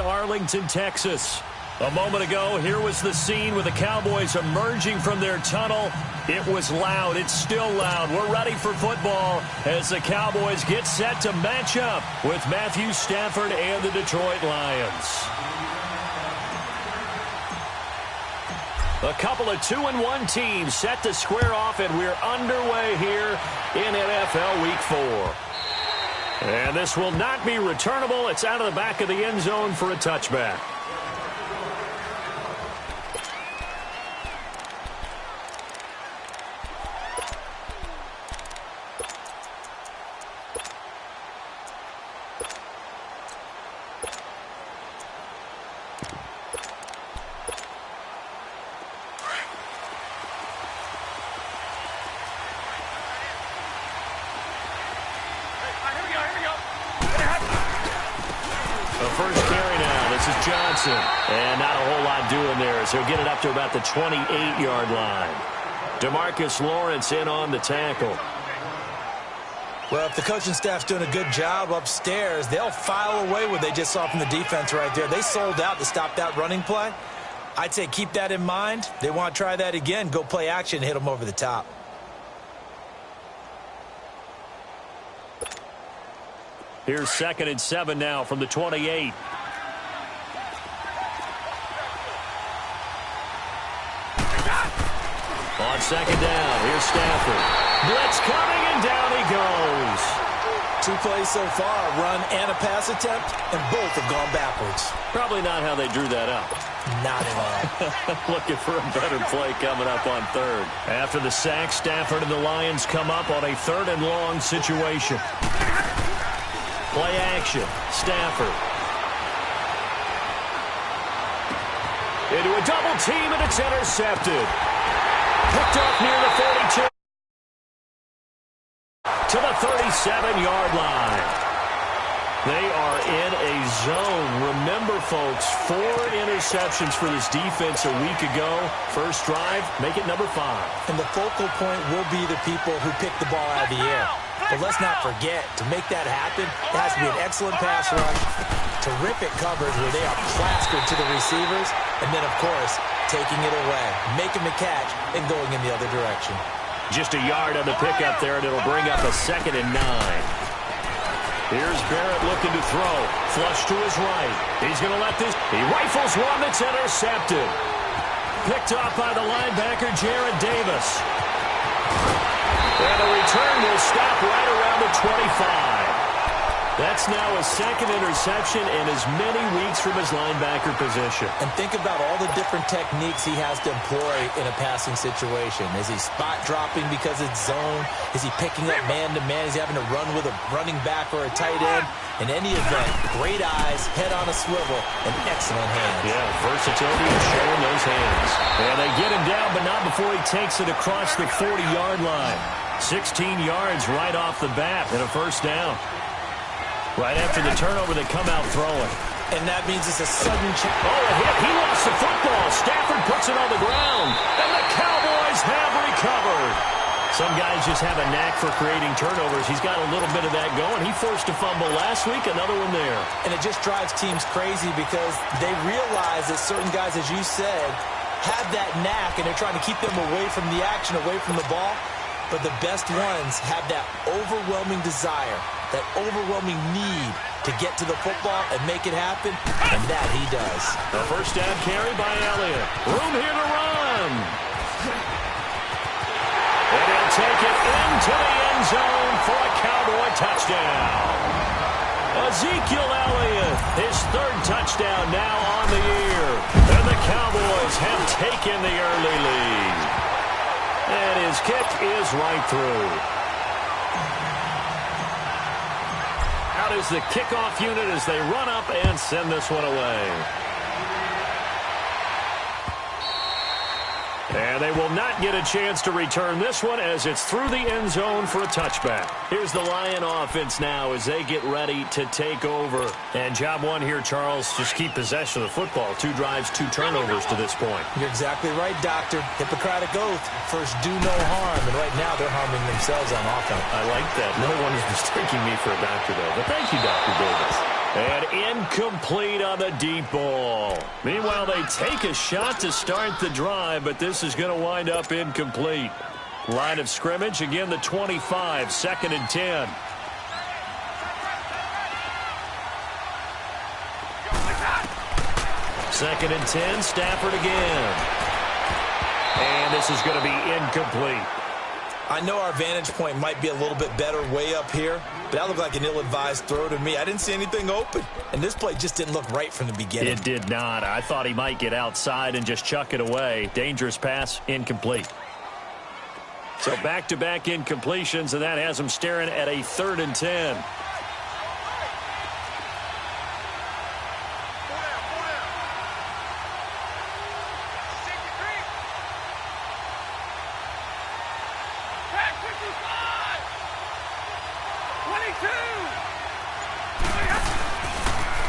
Arlington, Texas. A moment ago, here was the scene with the Cowboys emerging from their tunnel. It was loud. It's still loud. We're ready for football as the Cowboys get set to match up with Matthew Stafford and the Detroit Lions. A couple of 2-1 teams set to square off, and we're underway here in NFL Week 4. And this will not be returnable. It's out of the back of the end zone for a touchback. First carry now. This is Johnson. And not a whole lot doing there, so he'll get it up to about the 28-yard line. DeMarcus Lawrence in on the tackle. Well, if the coaching staff's doing a good job upstairs, they'll file away what they just saw from the defense right there. They sold out to stop that running play. I'd say keep that in mind. They want to try that again. Go play action and hit them over the top. Here's 2nd and 7 now from the 28. On 2nd down, here's Stafford. Blitz coming, and down he goes. 2 plays so far, a run and a pass attempt, and both have gone backwards. Probably not how they drew that up. Not at all. Looking for a better play coming up on 3rd. After the sack, Stafford and the Lions come up on a 3rd and long situation. Play action. Stafford. Into a double team, and it's intercepted. Picked up near the 42. To the 37-yard line. They are in a zone. Remember, folks, 4 interceptions for this defense a week ago. First drive, make it number 5. And the focal point will be the people who pick the ball out of the air. But let's not forget, to make that happen, it has to be an excellent pass rush, terrific coverage where they are plastered to the receivers, and then, of course, taking it away, making the catch, and going in the other direction. Just a yard on the pickup there, and it'll bring up a 2nd and 9. Here's Barrett looking to throw. Flush to his right. He's going to let this. He rifles one that's intercepted. Picked off by the linebacker, Jared Davis. And the return will stop right around the 25. That's now a 2nd interception in as many weeks from his linebacker position. And think about all the different techniques he has to employ in a passing situation. Is he spot dropping because it's zone? Is he picking up man-to-man? Is he having to run with a running back or a tight end? In any event, great eyes, head on a swivel, and excellent hands. Yeah, versatility is showing those hands. And they get him down, but not before he takes it across the 40-yard line. 16 yards right off the bat and a first down. Right after the turnover, they come out throwing. And that means it's a sudden change. Oh, a hit. He lost the football. Stafford puts it on the ground. And the Cowboys have recovered. Some guys just have a knack for creating turnovers. He's got a little bit of that going. He forced a fumble last week, another one there. And it just drives teams crazy because they realize that certain guys, as you said, have that knack, and they're trying to keep them away from the action, away from the ball. But the best ones have that overwhelming desire, that overwhelming need to get to the football and make it happen, and that he does. The first down carry by Elliott. Room here to run. And he'll take it into the end zone for a Cowboy touchdown. Ezekiel Elliott, his 3rd touchdown now on the year. And the Cowboys have taken the early lead. And his kick is right through. Out is the kickoff unit as they run up and send this one away. And they will not get a chance to return this one as it's through the end zone for a touchback. Here's the Lion offense now as they get ready to take over. And job one here, Charles, just keep possession of the football. 2 drives, 2 turnovers to this point. You're exactly right, Doctor. Hippocratic oath. First, do no harm. And right now, they're harming themselves on offense. I like that. No one is mistaking me for a doctor, though. But thank you, Dr. Davis. And incomplete on the deep ball. Meanwhile, they take a shot to start the drive, but this is going to wind up incomplete. Line of scrimmage, again the 25, 2nd and 10. Second and 10, Stafford again. And this is going to be incomplete. I know our vantage point might be a little bit better way up here, but that looked like an ill-advised throw to me. I didn't see anything open, and this play just didn't look right from the beginning. It did not. I thought he might get outside and just chuck it away. Dangerous pass, incomplete. So back-to-back incompletions, and that has him staring at a 3rd and 10.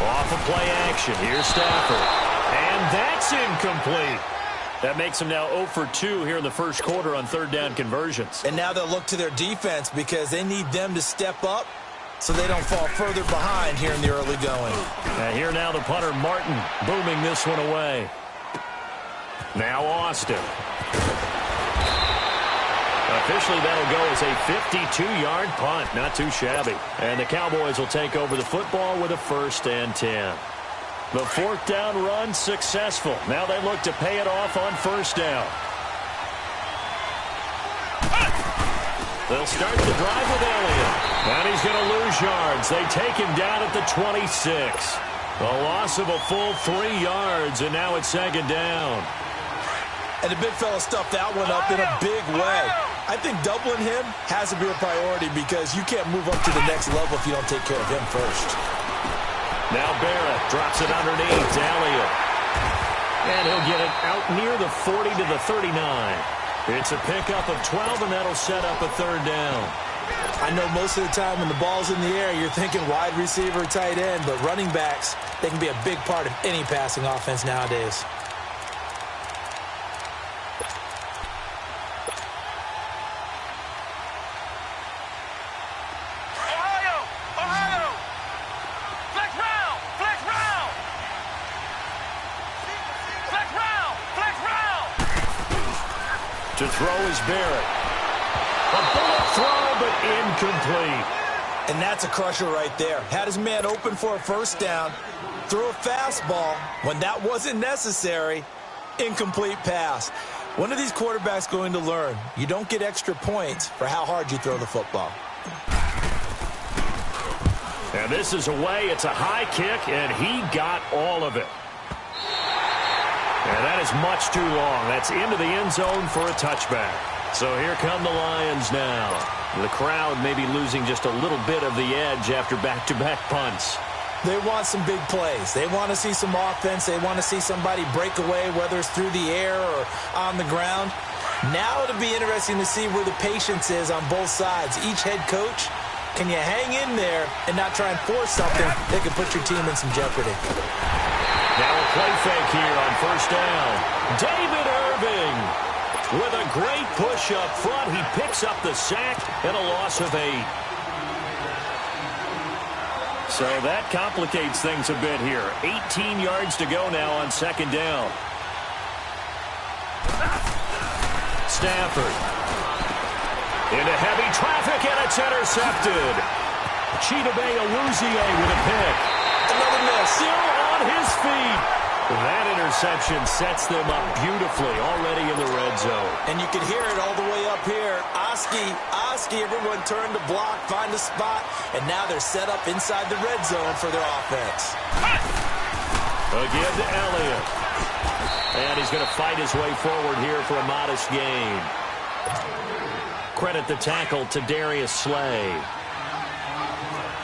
Off of play action. Here's Stafford. And that's incomplete. That makes him now 0 for 2 here in the first quarter on 3rd down conversions. And now they'll look to their defense because they need them to step up so they don't fall further behind here in the early going. Here now the punter, Martin, booming this one away. Now Austin. Officially, that'll go as a 52-yard punt. Not too shabby. And the Cowboys will take over the football with a 1st and 10. The 4th down run successful. Now they look to pay it off on 1st down. They'll start the drive with Elliott. And he's going to lose yards. They take him down at the 26. A loss of a full 3 yards, and now it's 2nd down. And the big fella stuffed that one up in a big way. I think doubling him has to be a priority because you can't move up to the next level if you don't take care of him first. Now Barrett drops it underneath to Elliott. And he'll get it out near the 40 to the 39. It's a pickup of 12, and that'll set up a 3rd down. I know most of the time when the ball's in the air, you're thinking wide receiver, tight end, but running backs, they can be a big part of any passing offense nowadays. To throw is Barrett. A bullet throw, but incomplete. And that's a crusher right there. Had his man open for a 1st down. Threw a fastball when that wasn't necessary. Incomplete pass. When are these quarterbacks going to learn? You don't get extra points for how hard you throw the football. And this is away. It's a high kick, and he got all of it. And that is much too long. That's into the end zone for a touchback. So here come the Lions now. The crowd may be losing just a little bit of the edge after back-to-back punts. They want some big plays. They want to see some offense. They want to see somebody break away, whether it's through the air or on the ground. Now it'll be interesting to see where the patience is on both sides. Each head coach, can you hang in there and not try and force something that could put your team in some jeopardy? Now a play fake here on 1st down. David Irving with a great push up front. He picks up the sack and a loss of 8. So that complicates things a bit here. 18 yards to go now on 2nd down. Stafford into heavy traffic, and it's intercepted. Chidobe Awuzie with a pick. Another miss. Still on his feet. That interception sets them up beautifully already in the red zone. And you can hear it all the way up here. Oski, everyone turned to block, find a spot, and now they're set up inside the red zone for their offense. Again to Elliott. And he's going to fight his way forward here for a modest gain. Credit the tackle to Darius Slay.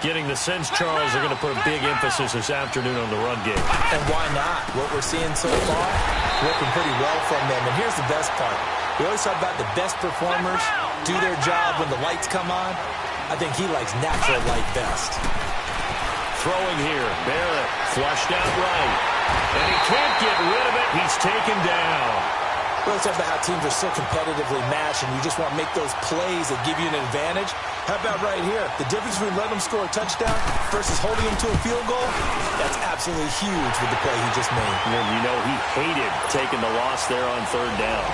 Getting the sense Charles are going to put a big emphasis this afternoon on the run game. And why not? What we're seeing so far, working pretty well from them. And here's the best part. We always talk about the best performers do their job when the lights come on. I think he likes natural light best. Throwing here. Barrett flushed out right. And he can't get rid of it. He's taken down. Well, let's talk about how teams are so competitively matched, and you just want to make those plays that give you an advantage. How about right here? The difference between letting them score a touchdown versus holding them to a field goal, that's absolutely huge with the play he just made. And you know he hated taking the loss there on third down.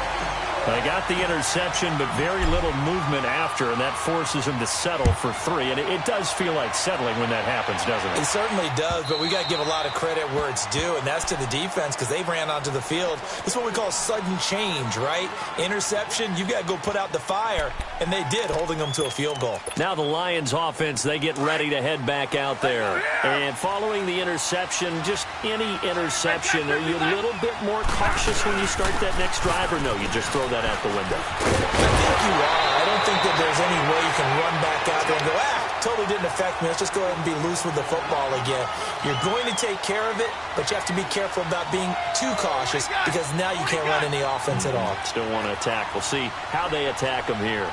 They got the interception, but very little movement after, and that forces him to settle for 3. And it does feel like settling when that happens, doesn't it? It certainly does, but we got to give a lot of credit where it's due, and that's to the defense because they ran onto the field. This is what we call sudden change, right? Interception, you got to go put out the fire, and they did, holding them to a field goal. Now the Lions offense, they get ready to head back out there. And following the interception, just any interception, are you a little bit more cautious when you start that next drive, or no, you just throw that out the window? I think you are. I don't think that there's any way you can run back out there and go, totally didn't affect me. Let's just go ahead and be loose with the football again. You're going to take care of it, but you have to be careful about being too cautious because now you can't run any offense at all. Still want to attack. We'll see how they attack them here.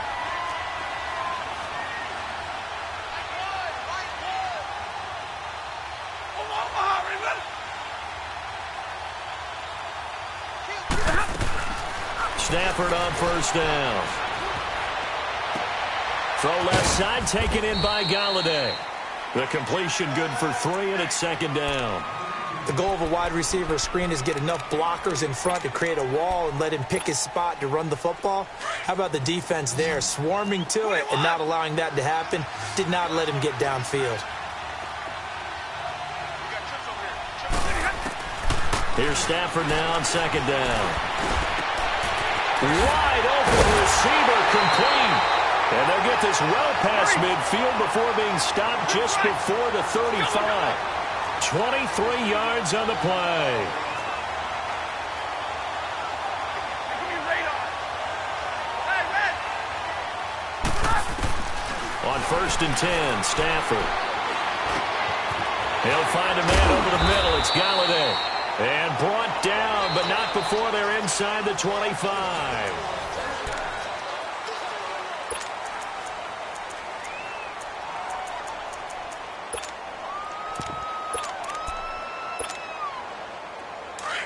Stafford on first down. Throw left side, taken in by Galladay. The completion good for 3, and it's second down. The goal of a wide receiver screen is get enough blockers in front to create a wall and let him pick his spot to run the football. How about the defense there, swarming to it and not allowing that to happen? Did not let him get downfield. Here's Stafford now on second down. Wide open receiver, complete. And they'll get this well past midfield before being stopped just before the 35. 23 yards on the play. On first and 10, Stafford. He'll find a man over the middle. It's Galladay. And brought down, but not before they're inside the 25.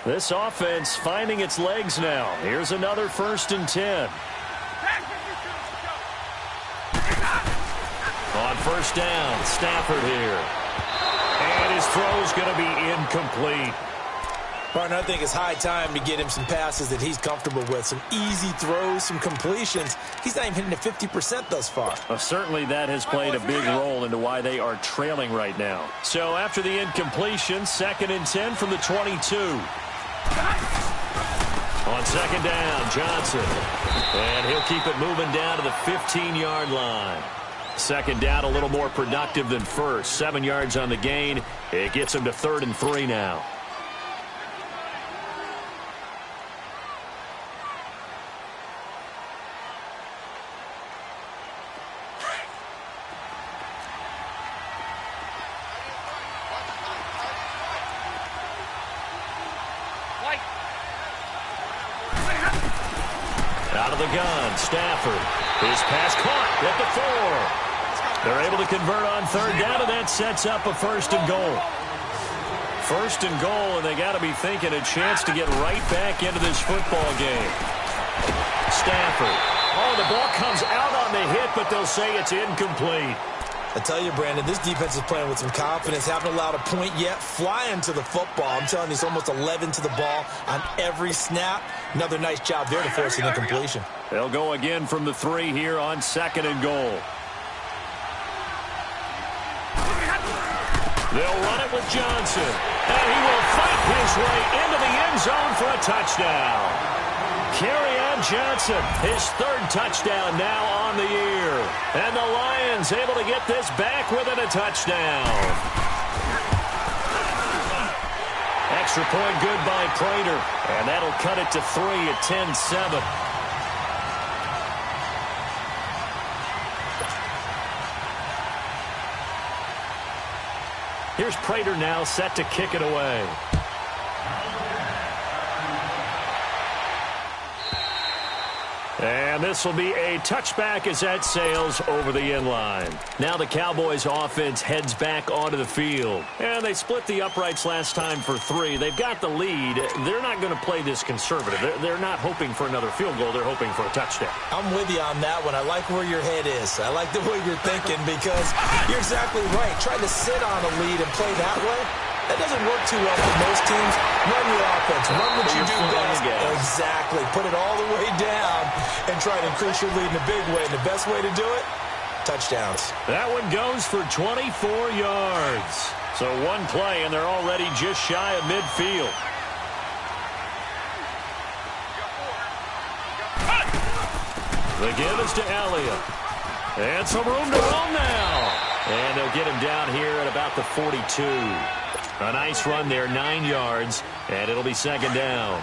This offense finding its legs now. Here's another first and 10. On first down, Stafford here. And his throw's going to be incomplete. Partner, I think it's high time to get him some passes that he's comfortable with. Some easy throws, some completions. He's not even hitting to 50% thus far. Well, certainly that has played a big role into why they are trailing right now. So after the incompletion, second and 10 from the 22. On second down, Johnson. And he'll keep it moving down to the 15-yard line. Second down a little more productive than first. 7 yards on the gain. It gets him to 3rd and 3 now. Out of the gun, Stafford. His pass caught at the 4. They're able to convert on third down, and that sets up a first and goal. First and goal, and they got to be thinking a chance to get right back into this football game. Stafford. Oh, the ball comes out on the hit, but they'll say it's incomplete. I tell you, Brandon, this defense is playing with some confidence. Haven't allowed a point yet. Flying to the football. I'm telling you, it's almost 11 to the ball on every snap. Another nice job there to force an incompletion. They'll go again from the 3 here on second and goal. They'll run it with Johnson. And he will fight his way into the end zone for a touchdown. Kerryon Johnson, his 3rd touchdown now on the year. And the Lions able to get this back within a touchdown. Extra point good by Prater. And that'll cut it to 3 at 10-7. Here's Prater now set to kick it away. And this will be a touchback as that sails over the inline. Now the Cowboys offense heads back onto the field. And they split the uprights last time for 3. They've got the lead. They're not going to play this conservative. They're not hoping for another field goal. They're hoping for a touchdown. I'm with you on that one. I like where your head is. I like the way you're thinking because you're exactly right. Trying to sit on a lead and play that way, that doesn't work too well for most teams. Run your offense. Run what you do best. Exactly. Put it all the way down and try to increase your lead in a big way. And the best way to do it, touchdowns. That one goes for 24 yards. So one play, and they're already just shy of midfield. The give is to Elliott. And some room to run now. And they'll get him down here at about the 42. A nice run there, 9 yards, and it'll be second down.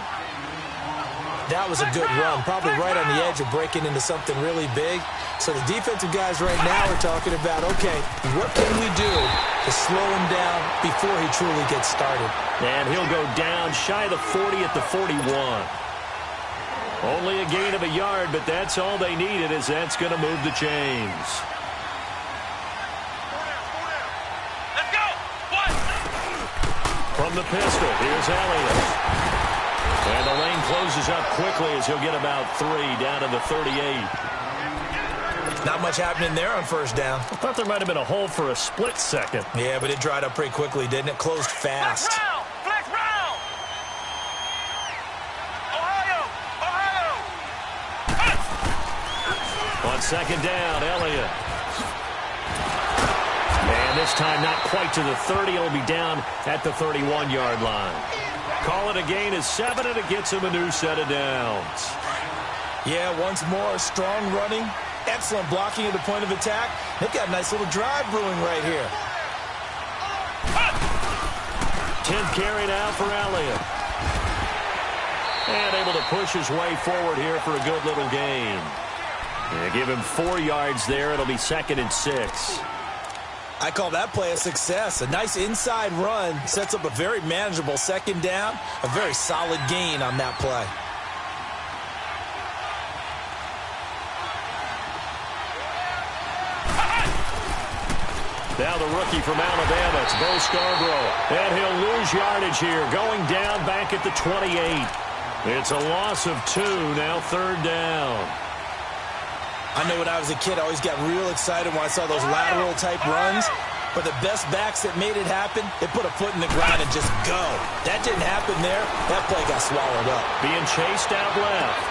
That was a good run, probably right on the edge of breaking into something really big. So the defensive guys right now are talking about, okay, what can we do to slow him down before he truly gets started? And he'll go down shy of the 40 at the 41. Only a gain of a yard, but that's all they needed, as that's going to move the chains. From the pistol, here's Elliott. And the lane closes up quickly as he'll get about 3 down to the 38. Not much happening there on first down. I thought there might have been a hole for a split second. Yeah, but it dried up pretty quickly, didn't it? Closed fast. Flex round. Ohio. On second down, Elliott. And this time not quite to the 30. It'll be down at the 31-yard line. Call it a gain of 7, and it gets him a new set of downs. Yeah, once more, strong running. Excellent blocking at the point of attack. They've got a nice little drive brewing right here. 10th carry now for Elliott. And able to push his way forward here for a good little gain. Yeah, give him 4 yards there. It'll be second and 6. I call that play a success. A nice inside run sets up a very manageable second down. A very solid gain on that play. Now the rookie from Alabama, it's Bo Scarborough. And he'll lose yardage here, going down back at the 28. It's a loss of 2, now third down. I know when I was a kid, I always got real excited when I saw those lateral-type runs. But the best backs that made it happen, they put a foot in the ground and just go. That didn't happen there. That play got swallowed up. Being chased out left.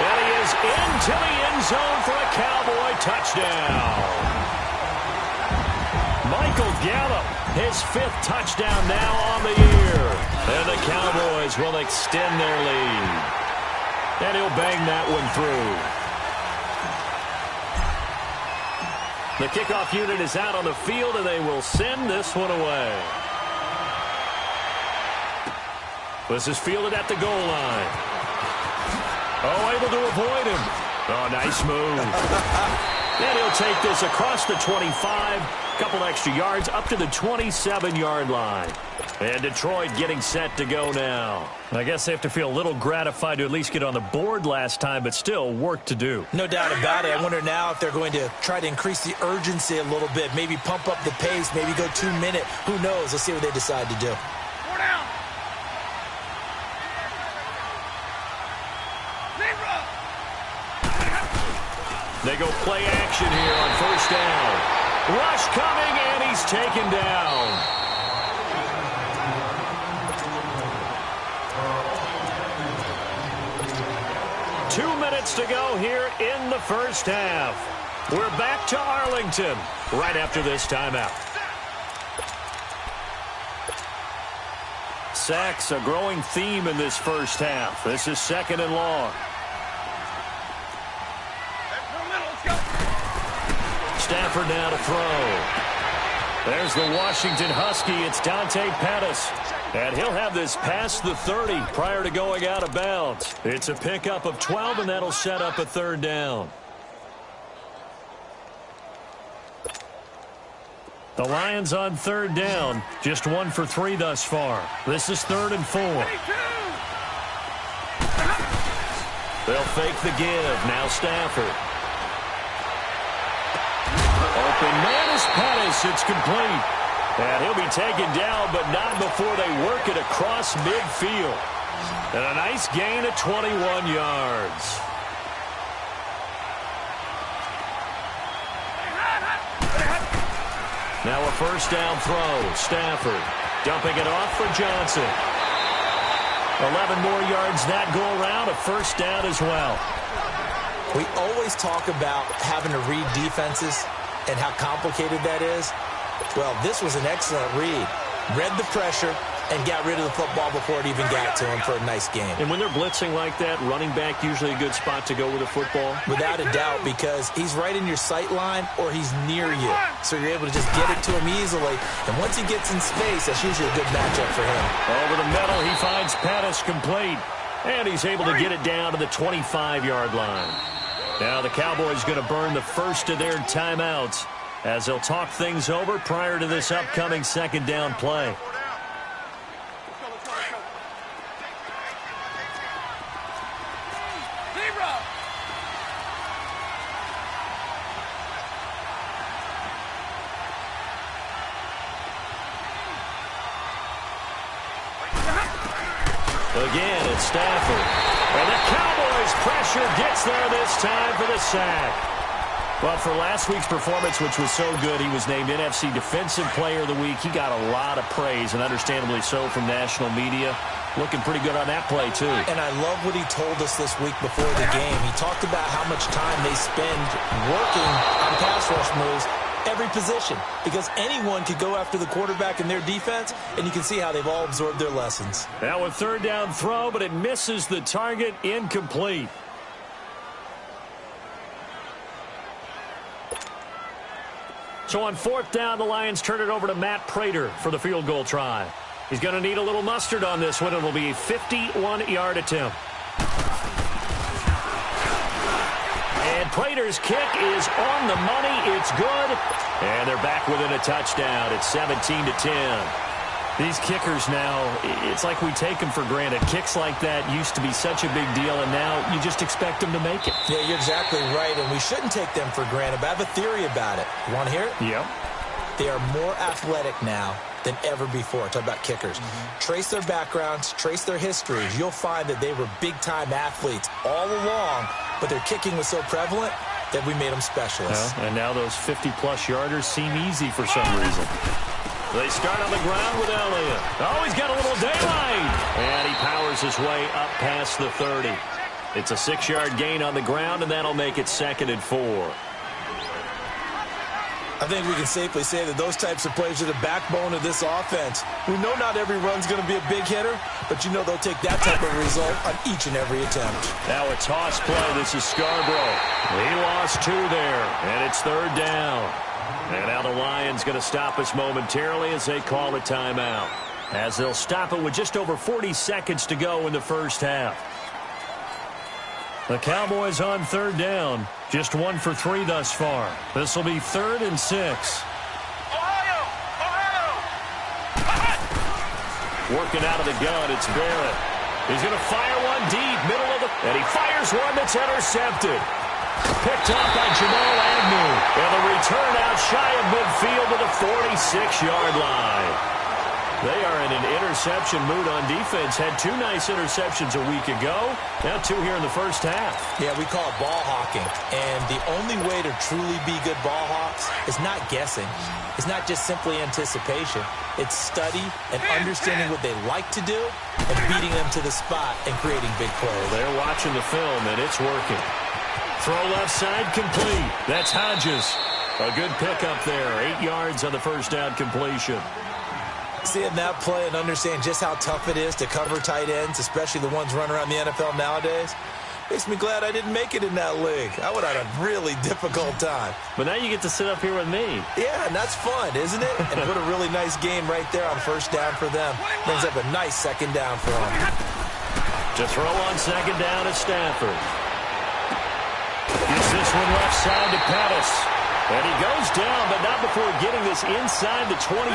And he is into the end zone for a Cowboy touchdown. Michael Gallup, his 5th touchdown now on the year. And the Cowboys will extend their lead. And he'll bang that one through. The kickoff unit is out on the field, and they will send this one away. This is fielded at the goal line. Oh, able to avoid him. Oh, nice move. And he'll take this across the 25, couple extra yards, up to the 27-yard line. And Detroit getting set to go now. I guess they have to feel a little gratified to at least get on the board last time, but still work to do. No doubt about it. I wonder now if they're going to try to increase the urgency a little bit, maybe pump up the pace, maybe go 2-minute. Who knows? Let's see what they decide to do. 4 down. They go play action here on first down. Rush coming, and he's taken down. 2 minutes to go here in the first half. We're back to Arlington right after this timeout. Sacks, a growing theme in this first half. This is second and long. Stafford now to throw. There's the Washington Husky. It's Dante Pettis. And he'll have this past the 30 prior to going out of bounds. It's a pickup of 12, and that'll set up a third down. The Lions on third down. Just 1 for 3 thus far. This is 3rd and 4. They'll fake the give. Now Stafford. Open man is Pettis. It's complete. And he'll be taken down, but not before they work it across midfield. And a nice gain of 21 yards. Now a first down throw. Stafford dumping it off for Johnson. 11 more yards that go around. A first down as well. We always talk about having to read defenses and how complicated that is. Well, this was an excellent read. Read the pressure and got rid of the football before it even got to him for a nice game. And when they're blitzing like that, running back usually a good spot to go with a football? Without a doubt, because he's right in your sight line or he's near you. So you're able to just get it to him easily. And once he gets in space, that's usually a good matchup for him. Over the middle, he finds Pettis complete. And he's able to get it down to the 25-yard line. Now the Cowboys going to burn the first of their timeouts as they'll talk things over prior to this upcoming second down play. Again, it's Stafford. And the Cowboys' pressure gets there this time for the sack. Well, for last week's performance, which was so good, he was named NFC Defensive Player of the Week. He got a lot of praise, and understandably so, from national media. Looking pretty good on that play, too. And I love what he told us this week before the game. He talked about how much time they spend working on pass rush moves, every position, because anyone could go after the quarterback in their defense, and you can see how they've all absorbed their lessons. Now a third down throw, but it misses the target, incomplete. So on fourth down, the Lions turn it over to Matt Prater for the field goal try. He's going to need a little mustard on this one. It'll be a 51-yard attempt. And Prater's kick is on the money. It's good. And they're back within a touchdown. It's 17-10. These kickers now, it's like we take them for granted. Kicks like that used to be such a big deal, and now you just expect them to make it. Yeah, you're exactly right, and we shouldn't take them for granted, but I have a theory about it. You want to hear it? Yep. They are more athletic now than ever before. Talk about kickers. Trace their backgrounds, trace their histories. You'll find that they were big-time athletes all along, but their kicking was so prevalent that we made them specialists. Well, and now those 50-plus yarders seem easy for some reason. They start on the ground with Elliott. Oh, he's got a little daylight. And he powers his way up past the 30. It's a 6-yard gain on the ground, and that'll make it 2nd and 4. I think we can safely say that those types of plays are the backbone of this offense. We know not every run's going to be a big hitter, but you know they'll take that type of result on each and every attempt. Now a toss play. This is Scarborough. He lost 2 there, and it's 3rd down. And now the Lions going to stop us momentarily as they call a timeout, as they'll stop it with just over 40 seconds to go in the first half. The Cowboys on 3rd down. Just 1 for 3 thus far. This will be 3rd and 6. Ohio! Working out of the gun, it's Barrett. He's going to fire one deep, middle of the... And he fires one that's intercepted. Picked up by Jamal Agnew. And the return out shy of midfield to the 46-yard line. They are in an interception mood on defense. Had 2 nice interceptions a week ago. Now 2 here in the first half. Yeah, we call it ball hawking. And the only way to truly be good ball hawks is not guessing. It's not just simply anticipation. It's study and understanding what they like to do and beating them to the spot and creating big plays. They're watching the film, and it's working. Throw left side complete. That's Hodges. A good pickup there. 8 yards on the first down completion. Seeing that play and understand just how tough it is to cover tight ends, especially the ones running around the NFL nowadays, makes me glad I didn't make it in that league. I would have had a really difficult time. But now you get to sit up here with me. Yeah, and that's fun, isn't it? And put a really nice game right there on first down for them. Brings up a nice 2nd down for them. To throw on 2nd down is Stafford. Gets this one left side to Pettis. And he goes down, but not before getting this inside the 25.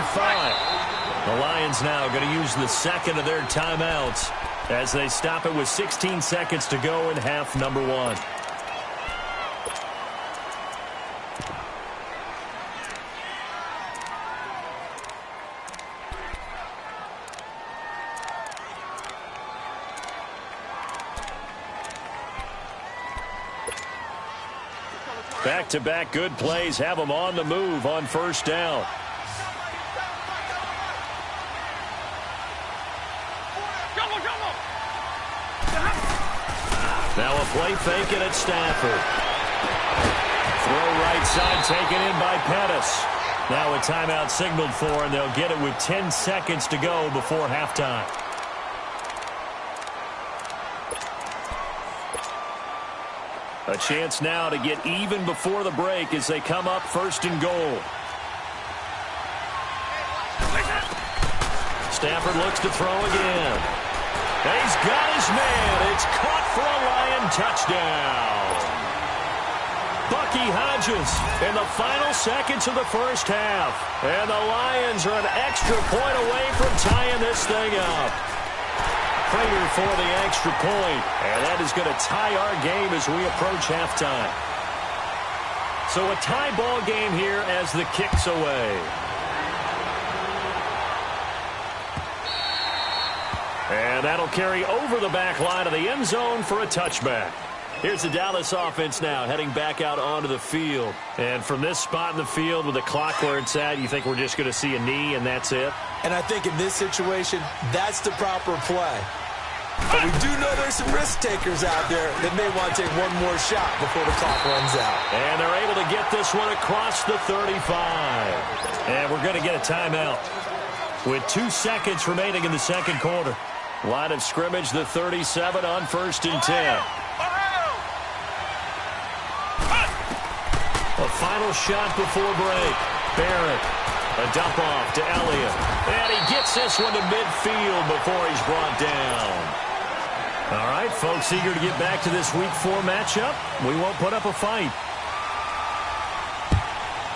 The Lions now going to use the 2nd of their timeouts as they stop it with 16 seconds to go in half number one. Back-to-back good plays have them on the move on first down. Now a play fake it at Stafford. Throw right side taken in by Pettis. Now a timeout signaled for, and they'll get it with 10 seconds to go before halftime. A chance now to get even before the break as they come up first and goal. Stafford looks to throw again. He's got his man. It's caught for a Lion touchdown. Bucky Hodges in the final seconds of the first half. And the Lions are an extra point away from tying this thing up. Prater for the extra point, and that is going to tie our game as we approach halftime. So a tie ball game here as the kick's away. And that'll carry over the back line of the end zone for a touchback. Here's the Dallas offense now heading back out onto the field. And from this spot in the field with the clock where it's at, you think we're just going to see a knee and that's it? And I think in this situation, that's the proper play. But we do know there's some risk takers out there that may want to take one more shot before the clock runs out. And they're able to get this one across the 35. And we're going to get a timeout with 2 seconds remaining in the second quarter. Line of scrimmage, the 37 on first and 10. A final shot before break. Barrett, a dump off to Elliott. And he gets this one to midfield before he's brought down. All right, folks, eager to get back to this Week 4 matchup. We won't put up a fight.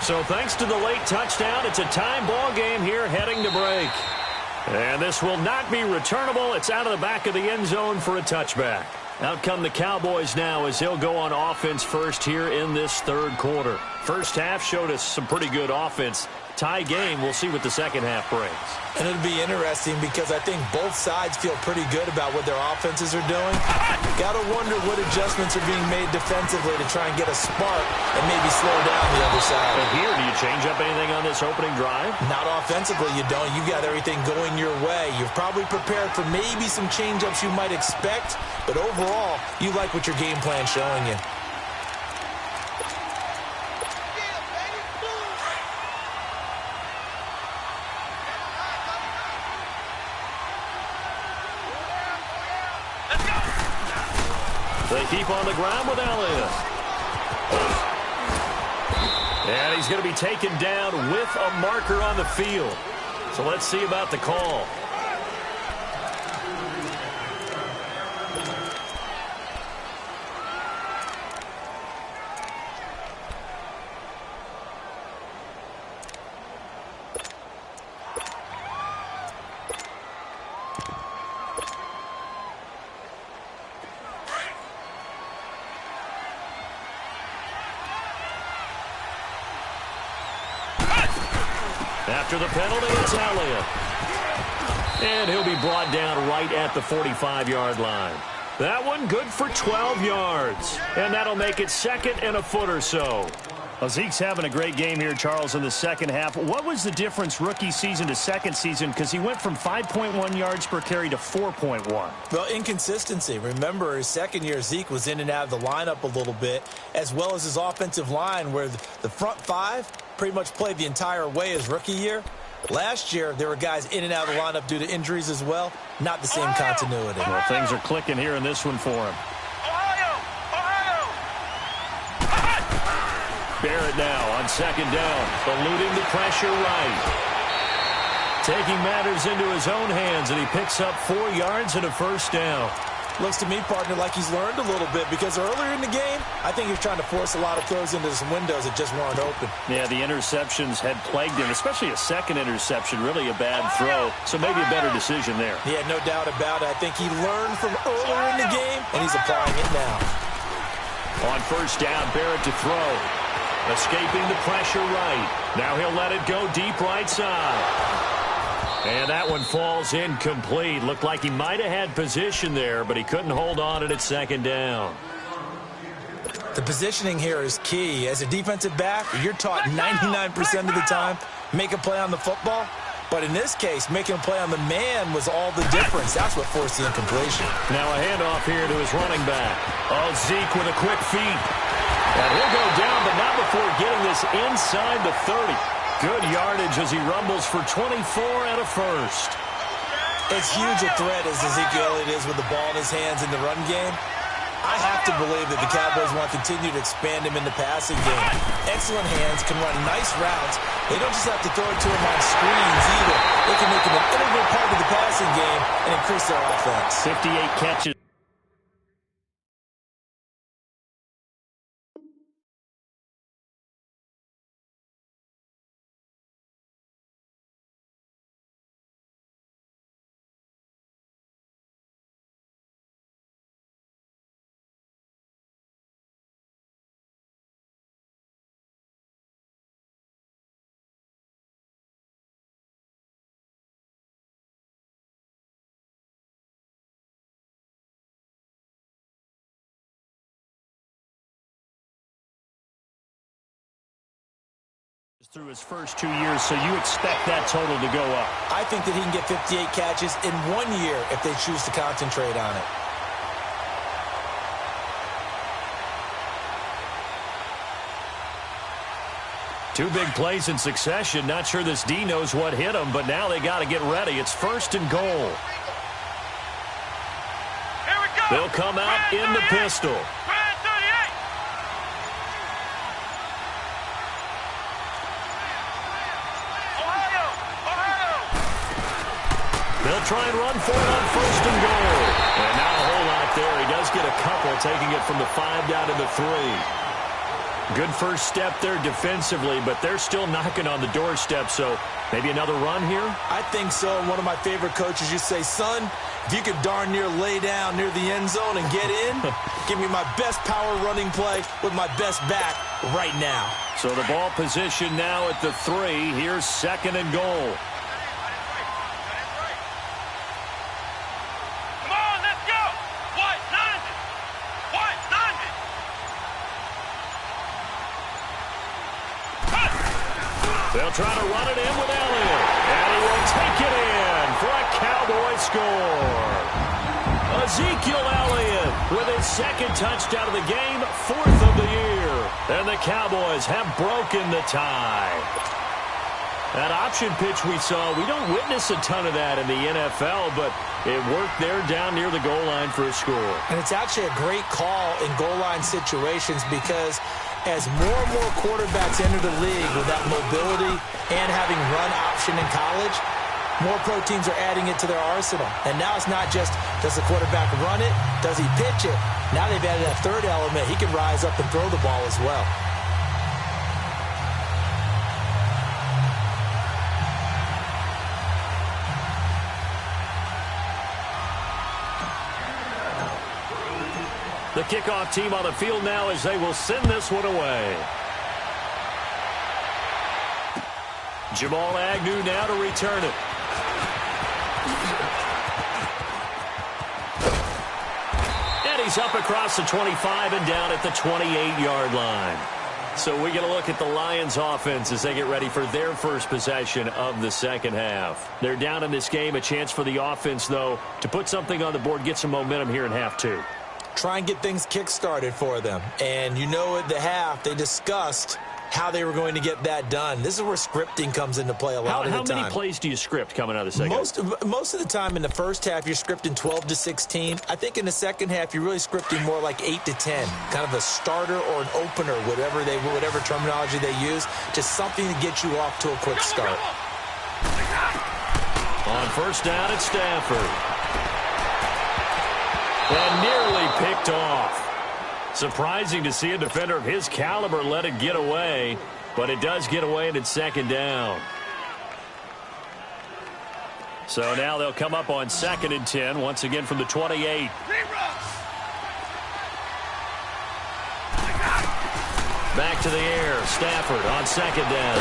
So thanks to the late touchdown, it's a time ball game here heading to break. And this will not be returnable. It's out of the back of the end zone for a touchback. Out come the Cowboys now as they'll go on offense first here in this third quarter. First half showed us some pretty good offense. Tie game, we'll see what the second half brings. And it'll be interesting because I think both sides feel pretty good about what their offenses are doing. Got to wonder what adjustments are being made defensively to try and get a spark and maybe slow down the other side. And here, do you change up anything on this opening drive? Not offensively, you don't. You got everything going your way. You've probably prepared for maybe some change-ups you might expect, but overall, you like what your game plan's showing you. They keep on the ground with Elliott. And he's going to be taken down with a marker on the field. So let's see about the call. After the penalty, it's Elliott. And he'll be brought down right at the 45-yard line. That one good for 12 yards. And that'll make it second and a foot or so. Well, Zeke's having a great game here, Charles, in the second half. What was the difference rookie season to second season? Because he went from 5.1 yards per carry to 4.1. Well, inconsistency. Remember, his second year, Zeke was in and out of the lineup a little bit, as well as his offensive line, where the front five pretty much played the entire way his rookie year. Last year, there were guys in and out of the lineup due to injuries as well. Not the same continuity. Well, things are clicking here in this one for him. Barrett now on second down, eluding the pressure right. Taking matters into his own hands, and he picks up 4 yards and a first down. Looks to me, partner, like he's learned a little bit because earlier in the game, I think he was trying to force a lot of throws into some windows that just weren't open. Yeah, the interceptions had plagued him, especially a second interception, really a bad throw. So maybe a better decision there. Yeah, no doubt about it. I think he learned from earlier in the game, and he's applying it now. On first down, Barrett to throw. Escaping the pressure right. Now he'll let it go deep right side. And that one falls incomplete. Looked like he might have had position there, but he couldn't hold on at second down. The positioning here is key. As a defensive back, you're taught 99% of the time, make a play on the football. But in this case, making a play on the man was all the difference. That's what forced the incompletion. Now a handoff here to his running back. Oh, Zeke with a quick feed. And he'll go down, but not before getting this inside the 30. Good yardage as he rumbles for 24 and a first. It's huge a threat as Ezekiel Elliott is with the ball in his hands in the run game. I have to believe that the Cowboys want to continue to expand him in the passing game. Excellent hands, can run nice routes. They don't just have to throw it to him on screens either. They can make him an integral part of the passing game and increase their offense. 58 catches. Through his first 2 years, so you expect that total to go up. I think that he can get 58 catches in 1 year if they choose to concentrate on it. Two big plays in succession. Not sure this D knows what hit him, but now they got to get ready. It's first and goal. Here we go. They'll come out in the pistol. They'll try and run for it on first and goal. And now a whole lot there. He does get a couple, taking it from the 5 down to the 3. Good first step there defensively, but they're still knocking on the doorstep, so maybe another run here? I think so. One of my favorite coaches used to say, son, if you could darn near lay down near the end zone and get in, give me my best power running play with my best back right now. So the ball position now at the 3. Here's second and goal. They'll try to run it in with Elliott. And he will take it in for a Cowboy score. Ezekiel Elliott with his second touchdown of the game, 4th of the year. And the Cowboys have broken the tie. That option pitch we saw, we don't witness a ton of that in the NFL, but it worked there down near the goal line for a score. And it's actually a great call in goal line situations because as more and more quarterbacks enter the league with that mobility and having run option in college, more pro teams are adding it to their arsenal. And now it's not just, does the quarterback run it? Does he pitch it? Now they've added that third element. He can rise up and throw the ball as well. The kickoff team on the field now as they will send this one away. Jamal Agnew now to return it. And he's up across the 25 and down at the 28-yard line. So we get a look at the Lions offense as they get ready for their first possession of the second half. They're down in this game. A chance for the offense, though, to put something on the board, get some momentum here in half 2. Try and get things kick-started for them. And you know at the half, they discussed how they were going to get that done. This is where scripting comes into play a lot of the time. How many plays do you script coming out of the second half? Most of the time in the first half, you're scripting 12 to 16. I think in the second half, you're really scripting more like 8 to 10. Kind of a starter or an opener, whatever terminology they use. Just something to get you off to a quick start. On first down, it's Stafford. And nearly picked off. Surprising to see a defender of his caliber let it get away, but it does get away and it's second down. So now they'll come up on 2nd and 10, once again from the 28. Back to the air, Stafford on 2nd down.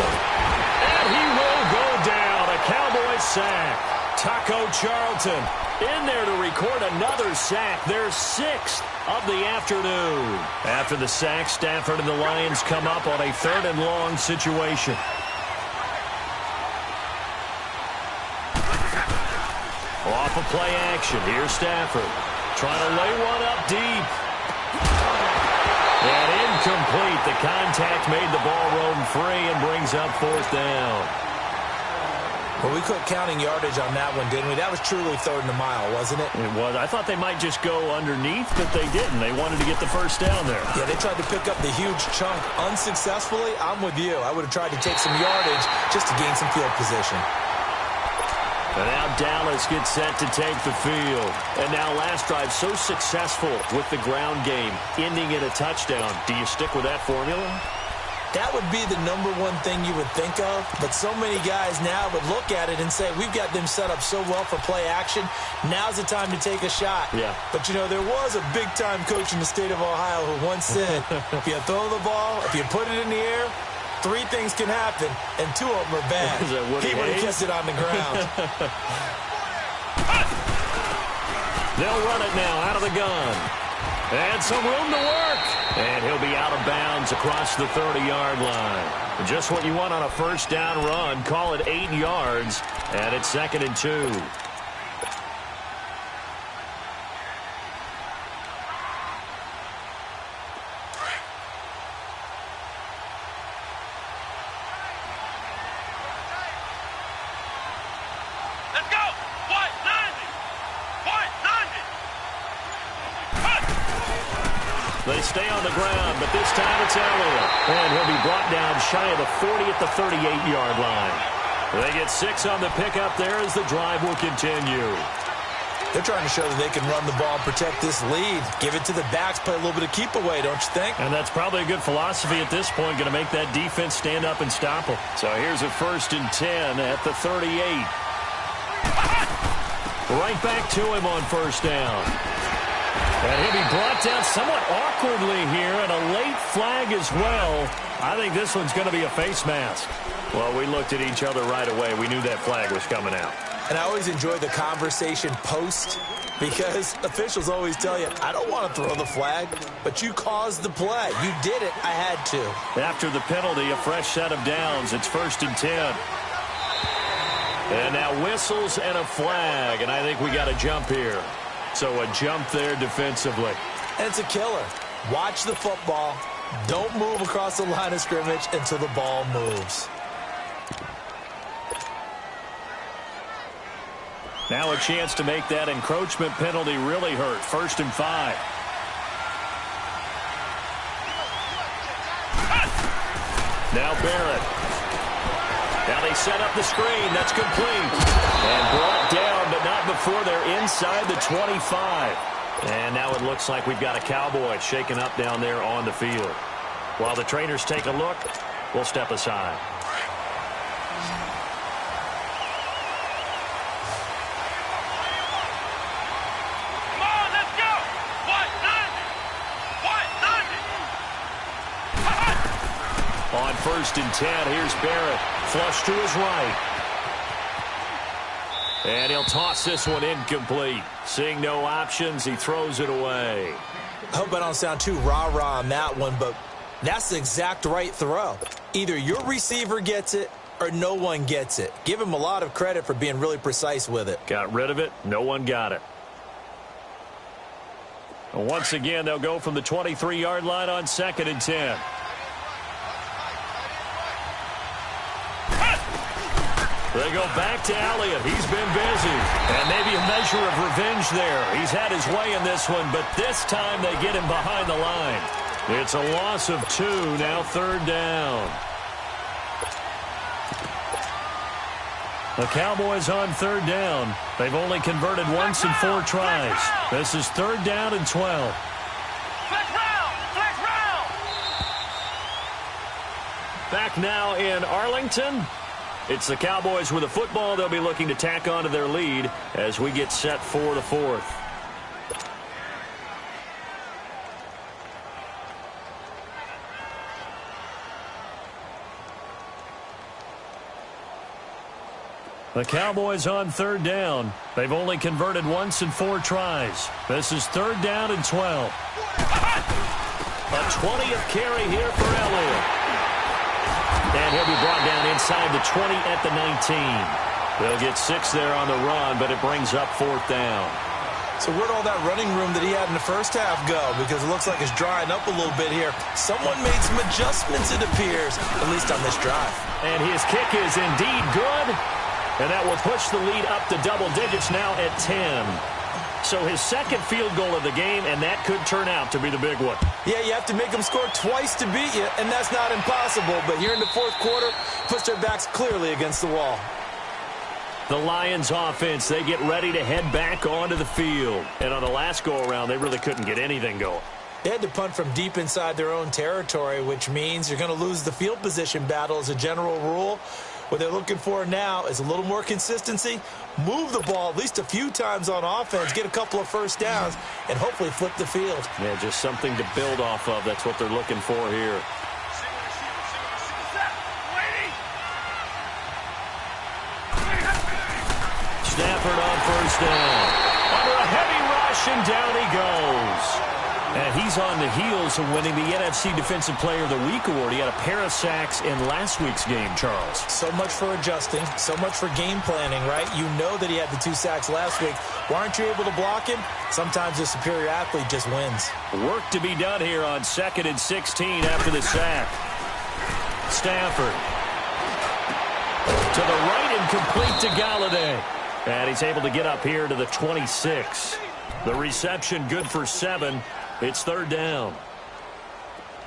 And he will go down, a Cowboys sack. Taco Charlton in there to record another sack, their 6th of the afternoon. After the sack, Stafford and the Lions come up on a 3rd and long situation. Off of play action, here's Stafford. Trying to lay one up deep. And incomplete. The contact made the ball roam free and brings up 4th down. Well, we quit counting yardage on that one, didn't we? That was truly 3rd and a mile, wasn't it? It was. I thought they might just go underneath, but they didn't. They wanted to get the first down there. Yeah, they tried to pick up the huge chunk unsuccessfully. I'm with you. I would have tried to take some yardage just to gain some field position. And now Dallas gets set to take the field. And now last drive so successful with the ground game, ending in a touchdown. Do you stick with that formula? That would be the number one thing you would think of, but so many guys now would look at it and say, we've got them set up so well for play action, now's the time to take a shot. Yeah. But, you know, there was a big-time coach in the state of Ohio who once said, if you throw the ball, if you put it in the air, 3 things can happen, and 2 of them are bad. He would have kept it on the ground. They'll run it now out of the gun. And some room to work. And he'll be out of bounds across the 30-yard line. Just what you want on a first down run. Call it 8 yards. And it's 2nd and 2. They stay on the ground, but this time it's Elliott. And he'll be brought down shy of the 40 at the 38-yard line. They get 6 on the pickup there as the drive will continue. They're trying to show that they can run the ball, protect this lead. Give it to the backs, play a little bit of keep away, don't you think? And that's probably a good philosophy at this point, going to make that defense stand up and stop them. So here's a 1st and 10 at the 38. Right back to him on 1st down. And he'll be brought down somewhat awkwardly here, and a late flag as well. I think this one's going to be a face mask. Well, we looked at each other right away. We knew that flag was coming out. And I always enjoy the conversation post, because officials always tell you, I don't want to throw the flag, but you caused the play. You did it. I had to. After the penalty, a fresh set of downs. It's 1st and 10. And now whistles and a flag, and I think we got a jump here. So a jump there defensively. And it's a killer. Watch the football. Don't move across the line of scrimmage until the ball moves. Now a chance to make that encroachment penalty really hurt. 1st and 5. Now Barrett. Now they set up the screen. That's complete. And brought down, but not before they're inside the 25. And now it looks like we've got a Cowboy shaken up down there on the field. While the trainers take a look, we'll step aside. Come on, let's go! What? 90! On 1st and 10, here's Barrett. Flush to his right. And he'll toss this one incomplete. Seeing no options, he throws it away. I hope I don't sound too rah-rah on that one, but that's the exact right throw. Either your receiver gets it or no one gets it. Give him a lot of credit for being really precise with it. Got rid of it. No one got it. And once again, they'll go from the 23-yard line on 2nd and 10. They go back to Elliott. He's been busy. And maybe a measure of revenge there. He's had his way in this one, but this time they get him behind the line. It's a loss of 2, now 3rd down. The Cowboys on third down. They've only converted once in 4 tries. This is third down and 12. Flex round! Flex round! Back now in Arlington. It's the Cowboys with the football. They'll be looking to tack on to their lead as we get set for the fourth. The Cowboys on third down. They've only converted once in 4 tries. This is third down and 12. A 20th carry here for Elliott. And he'll be brought down inside the 20 at the 19. They'll get 6 there on the run, but it brings up fourth down. So where'd all that running room that he had in the first half go? Because it looks like it's drying up a little bit here. Someone made some adjustments, it appears, at least on this drive. And his kick is indeed good. And that will push the lead up to double digits now at 10. So his second field goal of the game, and that could turn out to be the big one. Yeah, you have to make them score twice to beat you, and that's not impossible. But here in the fourth quarter, puts their backs clearly against the wall. The Lions offense, they get ready to head back onto the field. And on the last go-around, they really couldn't get anything going. They had to punt from deep inside their own territory, which means you're going to lose the field position battle as a general rule. What they're looking for now is a little more consistency, move the ball at least a few times on offense, get a couple of first downs, and hopefully flip the field. Yeah, just something to build off of. That's what they're looking for here. Stafford on first down. Under a heavy rush, and down he goes. And he's on the heels of winning the NFC Defensive Player of the Week award. He had a pair of sacks in last week's game, Charles. So much for adjusting, so much for game planning, right? You know that he had the 2 sacks last week. Why aren't you able to block him? Sometimes the superior athlete just wins. Work to be done here on 2nd and 16 after the sack. Stafford. To the right and complete to Galladay. And he's able to get up here to the 26. The reception good for 7. It's third down.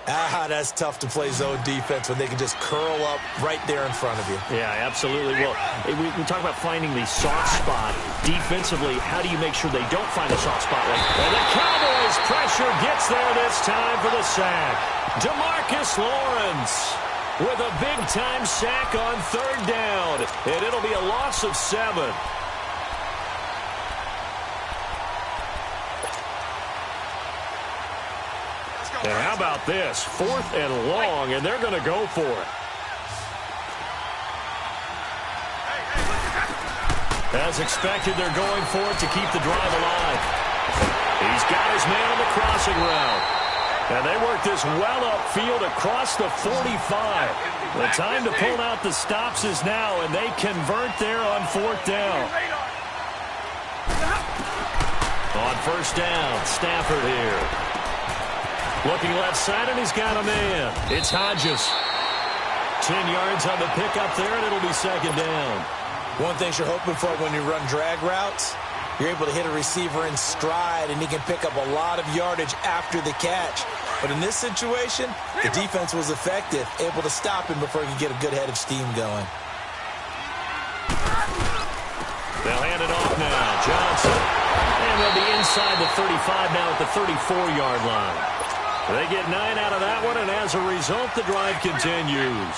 That's tough to play zone defense when they can just curl up right there in front of you. Yeah, absolutely. Well, we talk about finding the soft spot. Defensively, how do you make sure they don't find a soft spot? And the Cowboys pressure gets there this time for the sack. DeMarcus Lawrence with a big-time sack on third down. And it'll be a loss of 7. And how about this? 4th and long, and they're going to go for it. As expected, they're going for it to keep the drive alive. He's got his man on the crossing route. And they work this well upfield across the 45. The time to pull out the stops is now, and they convert there on 4th down. On first down, Stafford here. Looking left side, and he's got a man. It's Hodges. 10 yards on the pickup there, and it'll be second down. One thing you're hoping for when you run drag routes, you're able to hit a receiver in stride, and he can pick up a lot of yardage after the catch. But in this situation, the defense was effective, able to stop him before he could get a good head of steam going. They'll hand it off now. Johnson. And they'll be inside the 35 now at the 34-yard line. They get 9 out of that one, and as a result, the drive continues.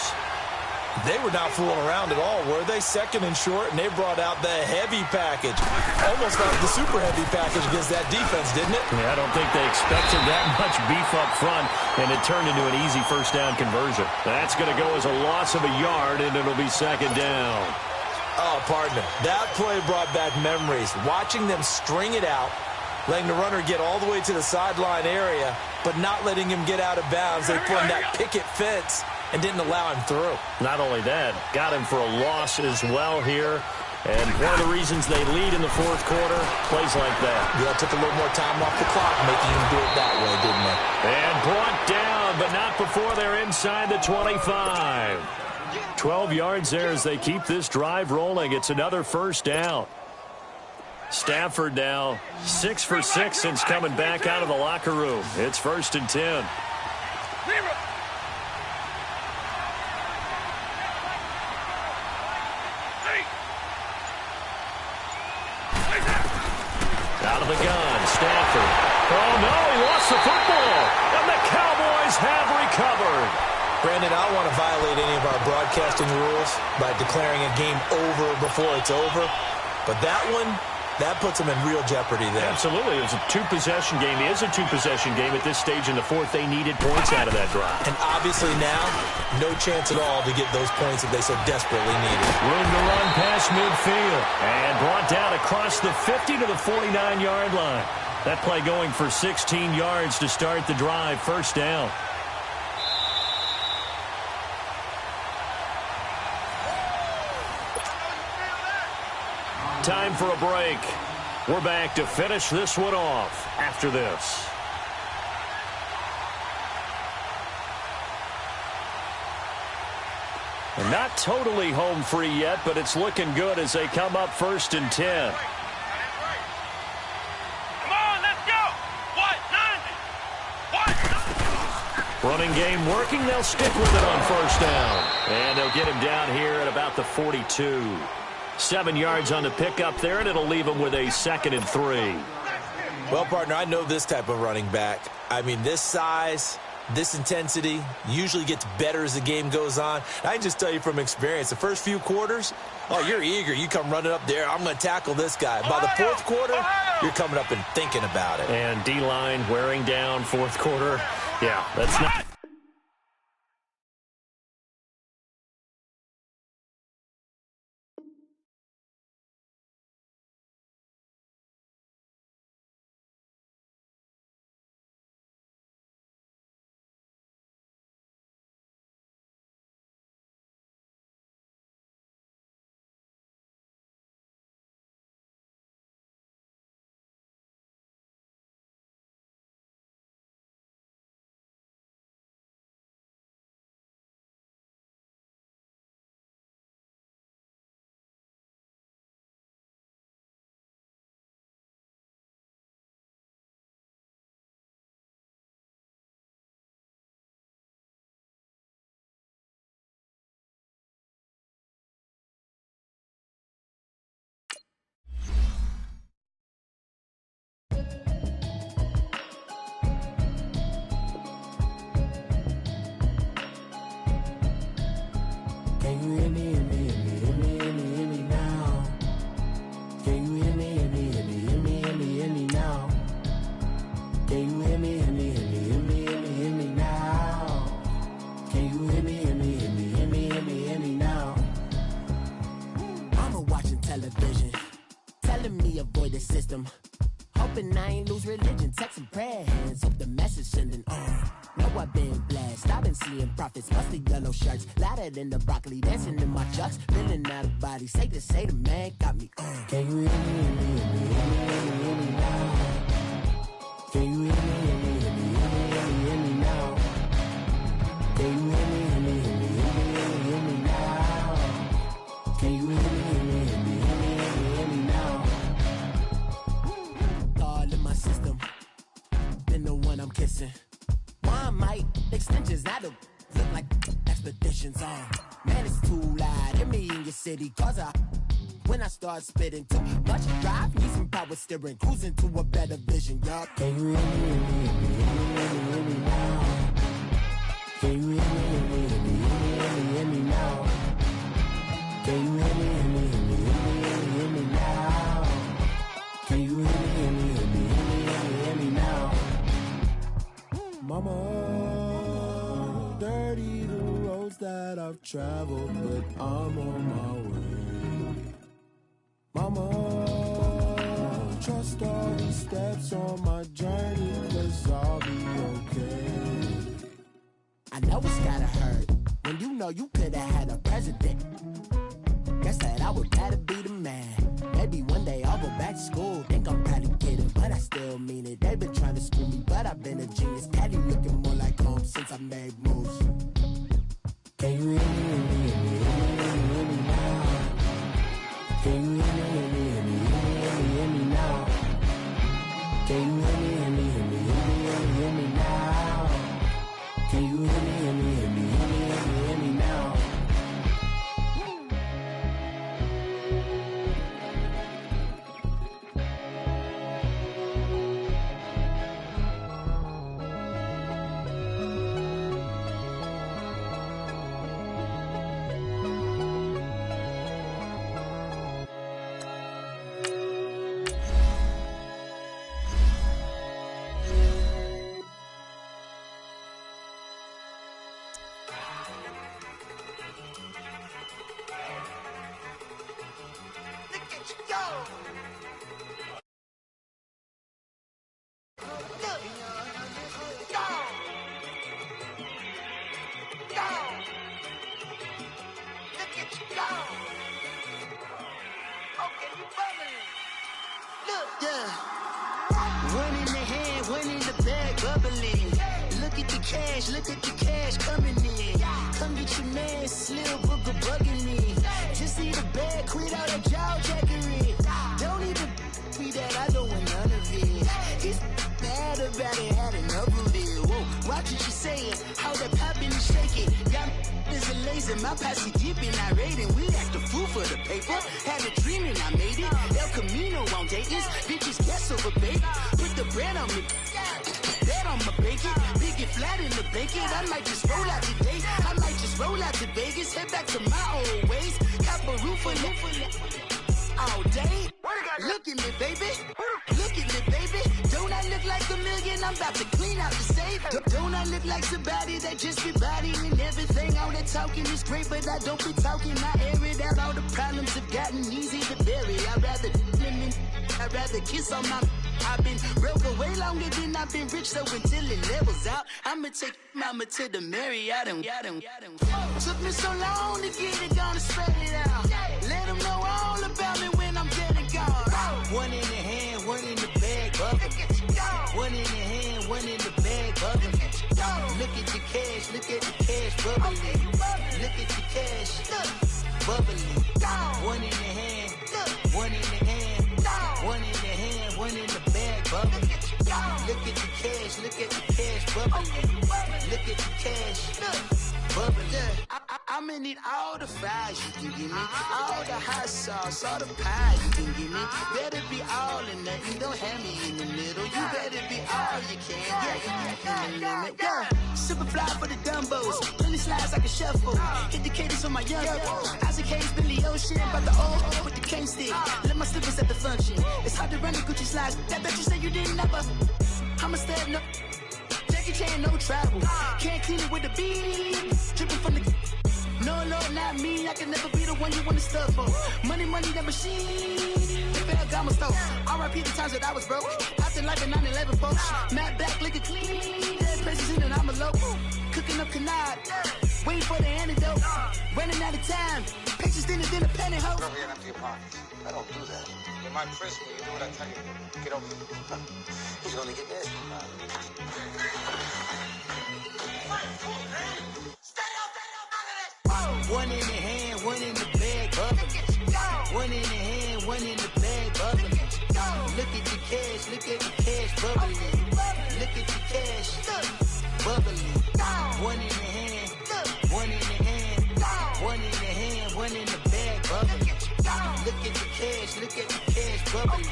They were not fooling around at all, were they? Second and short, and they brought out the heavy package. Almost like the super heavy package against that defense, didn't it? Yeah, I don't think they expected that much beef up front, and it turned into an easy first down conversion. That's going to go as a loss of a yard, and it'll be second down. Oh, partner, that play brought back memories. Watching them string it out, letting the runner get all the way to the sideline area, but not letting him get out of bounds. They formed that picket fence and didn't allow him through. Not only that, got him for a loss as well here. And one of the reasons they lead in the fourth quarter, plays like that. Yeah, took a little more time off the clock, making him do it that way, didn't they? And brought down, but not before they're inside the 25. 12 yards there as they keep this drive rolling. It's another first down. Stafford now 6 for 6 since coming back out of the locker room. It's 1st and 10. Out of the gun, Stafford. Oh, no, he lost the football. And the Cowboys have recovered. Brandon, I don't want to violate any of our broadcasting rules by declaring a game over before it's over. But that one, that puts them in real jeopardy there. Absolutely. It was a two-possession game. It is a two-possession game at this stage in the fourth. They needed points out of that drive. And obviously now, no chance at all to get those points that they so desperately needed. Room to run past midfield. And brought down across the 50 to the 49-yard line. That play going for 16 yards to start the drive. First down. Time for a break. We're back to finish this one off after this. And not totally home free yet, but it's looking good as they come up 1st and 10. Come on, let's go. What? Running game working. They'll stick with it on first down. And they'll get him down here at about the 42. 7 yards on the pickup there, and it'll leave him with a 2nd and 3. Well, partner, I know this type of running back. I mean, this size, this intensity usually gets better as the game goes on. I can just tell you from experience, the first few quarters, oh, you're eager. You come running up there, I'm going to tackle this guy. By the fourth quarter, you're coming up and thinking about it. And D-line wearing down fourth quarter. Yeah, that's not... Hoping I ain't lose religion, texting prayer hands, hope the message sending on. Know I've been blessed, I've been seeing prophets, musty yellow shirts, louder than the broccoli, dancing in my chucks, feeling out of body, safe to say the man got me on. Can you hear me, hear me, hear me, hear me now? Can you hear me, hear me, hear me, hear me, hear me now? Can you hear me, hear me, hear me, hear me, hear me now? Can you hear me, hear me, hear me, hear me, hear me now? All in my system, been the one I'm kissing. One might extensions, I don't look like expeditions on. Man, it's too loud. Hear me in your city, cause when I start spitting too much drive, need some power steering, cruising to a better vision, y'all. Can you hear me, hear me, hear me, hear me now? Can you hear me, hear me, hear me, hear me, hear me now? Can you hear me, hear me, hear me, hear me now? Can you hear me, hear me, hear me, hear me now? Mama, dirty the roads that I've traveled, but I'm on my way. Mama, trust all these steps on my journey, 'cause I'll be okay. I know it's gotta hurt when you know you could've had a president. Guess that I would rather be the man. Maybe one day I'll go back to school. Think I'm probably kidding, but I still mean it. They've been trying to school me, but I've been a genius. Daddy looking more like home since I made moves. Can you hear me, hear me, hear me, hear me now? Can you hear me, hear me, hear me, hear me now? Can you hear me, hear me, hear me, hear me now? Can you hear me, hear me, hear me, hear me now? One in the hand, one in the bag, bubbling. Look at the cash coming in. Come get your man, Slim Booker bugging me. Just need a bag, quit all that jaw jackery. Don't even be that, I don't want none of it. He's mad about it, had enough of it. Whoa, watch what you saying, how that poppin' and shaking. Y'all is a lazy, my posse deep and I raiding. We act the fool for the paper, had a dream and I made it. El Camino on Dayton's, bitches guess over baby. Put the bread on me, that on my bacon. Big and flat in the bacon, I might just roll out today. I might just roll out to Vegas, head back to my old ways. Cop a roof for all day. Look at me, baby. Look at me, baby. Don't I look like a million? I'm about to clean out the safe. Don't I look like somebody that just be bodying everything? All that talking is great, but I don't be talking. I air it out. All the problems have gotten easy to bury. I'd rather kiss on my. I've been broke way longer than I've been rich, so until it levels out, I'ma take mama to the Marriott and took me so long to get it, gonna spread it out. Let them know all about me when I'm dead and gone. One in the hand, one in the bag, bubbling. One in the hand, one in the bag, bubbling. Look at the cash, bubbling. Look at the cash, bubbling. One in the hand, one in the hand, one in the hand, one in the bag, bubbling. Look at the cash, bubbling. Look at the cash, bubbling. I'ma need all the fries you can give me, all the hot sauce, all the pie you can give me. Better be all or nothing, don't have me in the middle. You better be all you can, yeah, in the limit. Yeah, super fly for the Dumbos, plenty slides like a shuffle. Hit the cadence on my young Isaac Hayes, Billy Ocean, but the old with the cane stick. Let my slippers at the function. It's hard to run the Gucci slides. That bet you say you didn't never. I'm a step no. Jackie Chan, no travel. Can't clean it with the beat. Dripping from the. No, Lord, not me. I can never be the one you want to stuff for. Money, that machine. Got my stove. R.I.P. the times that I was broke. Acting like a 9/11 folks. Matte black, liquor clean. Dead places in and I'm a local. Cooking up canard. Waiting for the antidote. Running out of time. Pictures thinner than a pantyhose. Over here and empty your pockets. I don't do that. In my prison, you do what I tell you. Get over here. He's gonna get this. One in the hand, one in the bag, bubbling. One in the hand, one in the bag, bubbling. Look at the cash, bubbling. Look at the cash, bubbling. One in the hand, one in the hand, one in the hand, one in the bag, bubbling. Look at the cash, bubbling.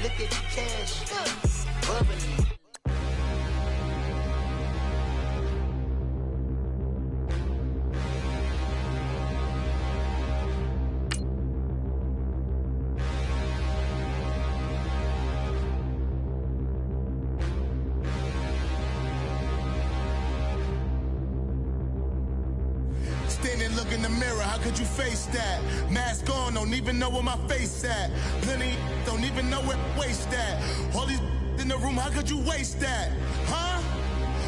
Look at the cash, bubbling. Look in the mirror, how could you face that? Mask on, don't even know where my face at. Plenty don't even know where waste at. All these in the room, how could you waste that? Huh?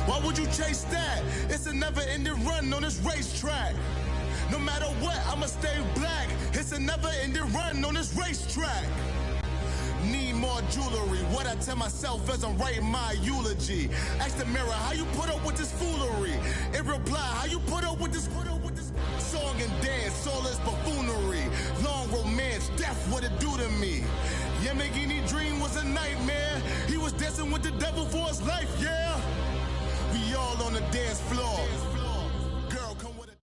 Why would you chase that? It's a never-ending run on this racetrack. No matter what, I'ma stay black. It's a never-ending run on this racetrack. Need more jewelry. What I tell myself as I'm writing my eulogy. Ask the mirror, how you put up with this foolery? It reply, how you put up with this song and dance, all this buffoonery. Long romance, death, what it do to me? Yamagini dream was a nightmare. He was dancing with the devil for his life, yeah. We all on the dance floor. Girl, come with it.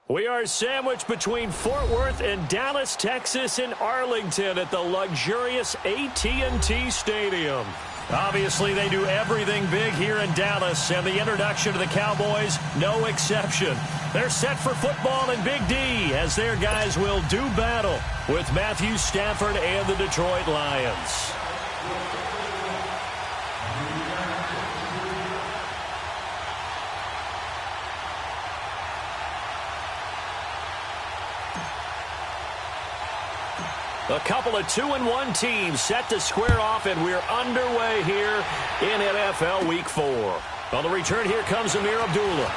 We are sandwiched between Fort Worth and Dallas, Texas, and Arlington at the luxurious AT&T Stadium. Obviously, they do everything big here in Dallas, and the introduction to the Cowboys, no exception. They're set for football in Big D as their guys will do battle with Matthew Stafford and the Detroit Lions. A couple of 2-1 teams set to square off, and we're underway here in NFL Week 4. On the return, here comes Amir Abdullah.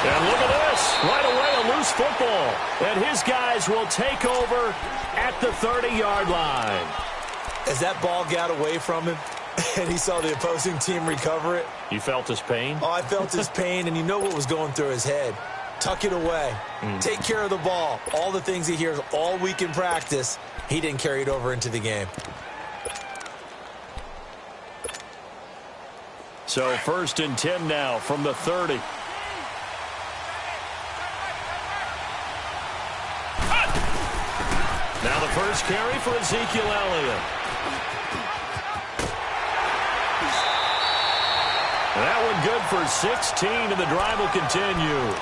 And look at this. Right away, a loose football. And his guys will take over at the 30-yard line. As that ball got away from him, and he saw the opposing team recover it. You felt his pain? Oh, I felt his pain, and you know what was going through his head. Tuck it away. Take care of the ball. All the things he hears all week in practice, he didn't carry it over into the game. So 1st and 10 now from the 30. Now the first carry for Ezekiel Elliott. That one good for 16, and the drive will continue.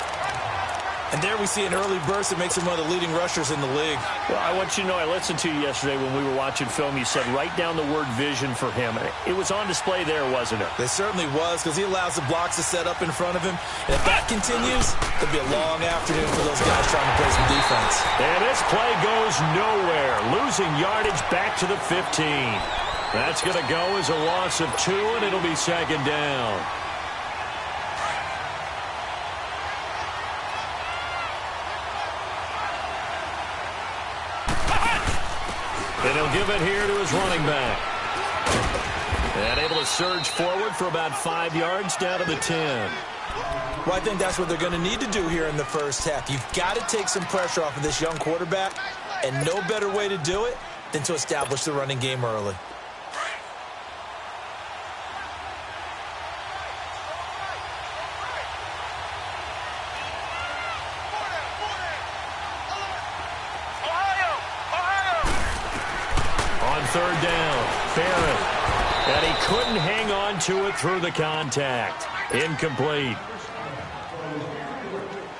And there we see an early burst that makes him one of the leading rushers in the league. Well, I want you to know, I listened to you yesterday when we were watching film. You said write down the word vision for him. It was on display there, wasn't it? It certainly was, because he allows the blocks to set up in front of him. And if that continues, it'll be a long afternoon for those guys trying to play some defense. And this play goes nowhere, losing yardage back to the 15. That's going to go as a loss of 2, and it'll be 2nd down. And he'll give it here to his running back. And able to surge forward for about 5 yards down to the 10. Well, I think that's what they're going to need to do here in the first half. You've got to take some pressure off of this young quarterback, and no better way to do it than to establish the running game early. Third down, Barrett. And he couldn't hang on to it through the contact. Incomplete.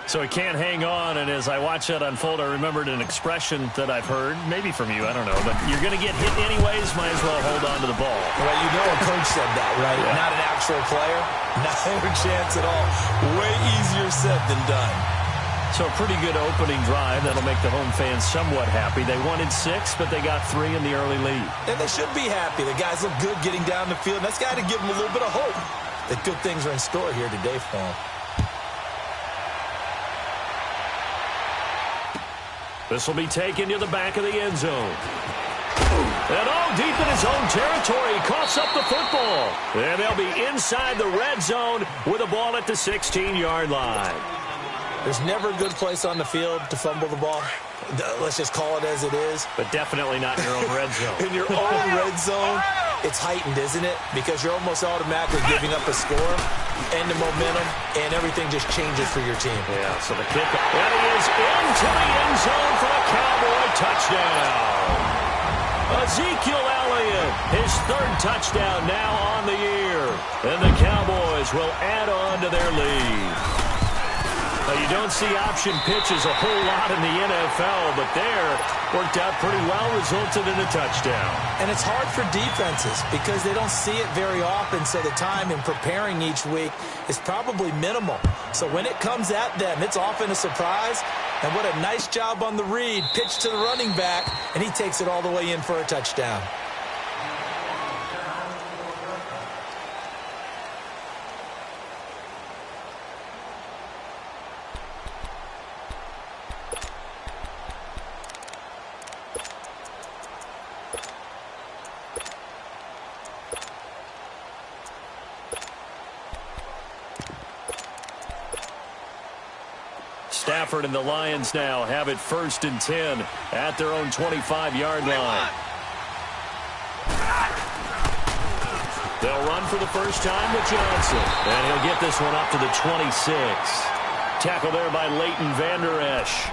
So he can't hang on, and as I watch that unfold, I remembered an expression that I've heard, maybe from you, I don't know, but you're going to get hit anyways, might as well hold on to the ball. Well, you know a coach said that, right? Yeah. Not an actual player. Not a chance at all. Way easier said than done. So a pretty good opening drive. That'll make the home fans somewhat happy. They wanted 6, but they got 3 in the early lead. And they should be happy. The guys look good getting down the field. That's got to give them a little bit of hope that good things are in store here today for them. This will be taken to the back of the end zone. And all deep in his own territory. He coughs up the football. And they'll be inside the red zone with the ball at the 16-yard line. There's never a good place on the field to fumble the ball. Let's just call it as it is. But definitely not in your own red zone. In your own red zone, it's heightened, isn't it? Because you're almost automatically giving up a score and the momentum, and everything just changes for your team. Yeah, so the kick. And he is into the end zone for a Cowboy touchdown. Ezekiel Elliott, his 3rd touchdown now on the year. And the Cowboys will add on to their lead. Now, you don't see option pitches a whole lot in the NFL, but there worked out pretty well, resulted in a touchdown. And it's hard for defenses because they don't see it very often, so the time in preparing each week is probably minimal. So when it comes at them, it's often a surprise. And what a nice job on the read. Pitch to the running back, and he takes it all the way in for a touchdown. Stafford and the Lions now have it 1st and 10 at their own 25-yard line. They'll run for the first time with Johnson. And he'll get this one up to the 26. Tackle there by Leighton Vander Esch.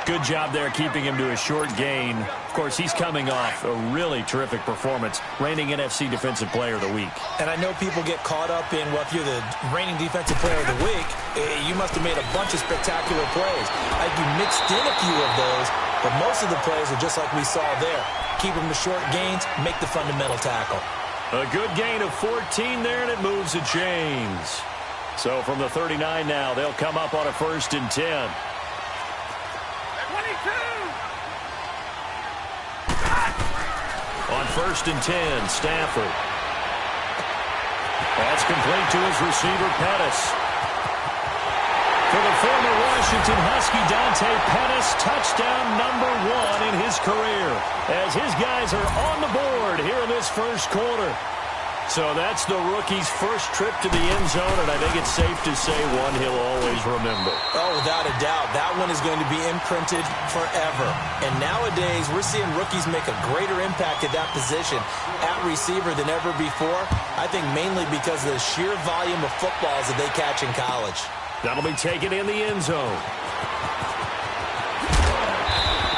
Good job there keeping him to a short gain. Of course, he's coming off a really terrific performance, reigning NFC Defensive Player of the Week. And I know people get caught up in, well, if you're the reigning Defensive Player of the Week, you must have made a bunch of spectacular plays. I think you mixed in a few of those, but most of the plays are just like we saw there. Keep them to short gains, make the fundamental tackle. A good gain of 14 there, and it moves the chains. So from the 39 now, they'll come up on a 1st and 10. 1st and 10. Stafford. That's complete to his receiver, Pettis. For the former Washington Husky, Dante Pettis, touchdown number 1 in his career, as his guys are on the board here in this first quarter. So that's the rookie's first trip to the end zone, and I think it's safe to say one he'll always remember. Oh, without a doubt. That one is going to be imprinted forever. And nowadays, we're seeing rookies make a greater impact at that position at receiver than ever before. I think mainly because of the sheer volume of footballs that they catch in college. That'll be taken in the end zone.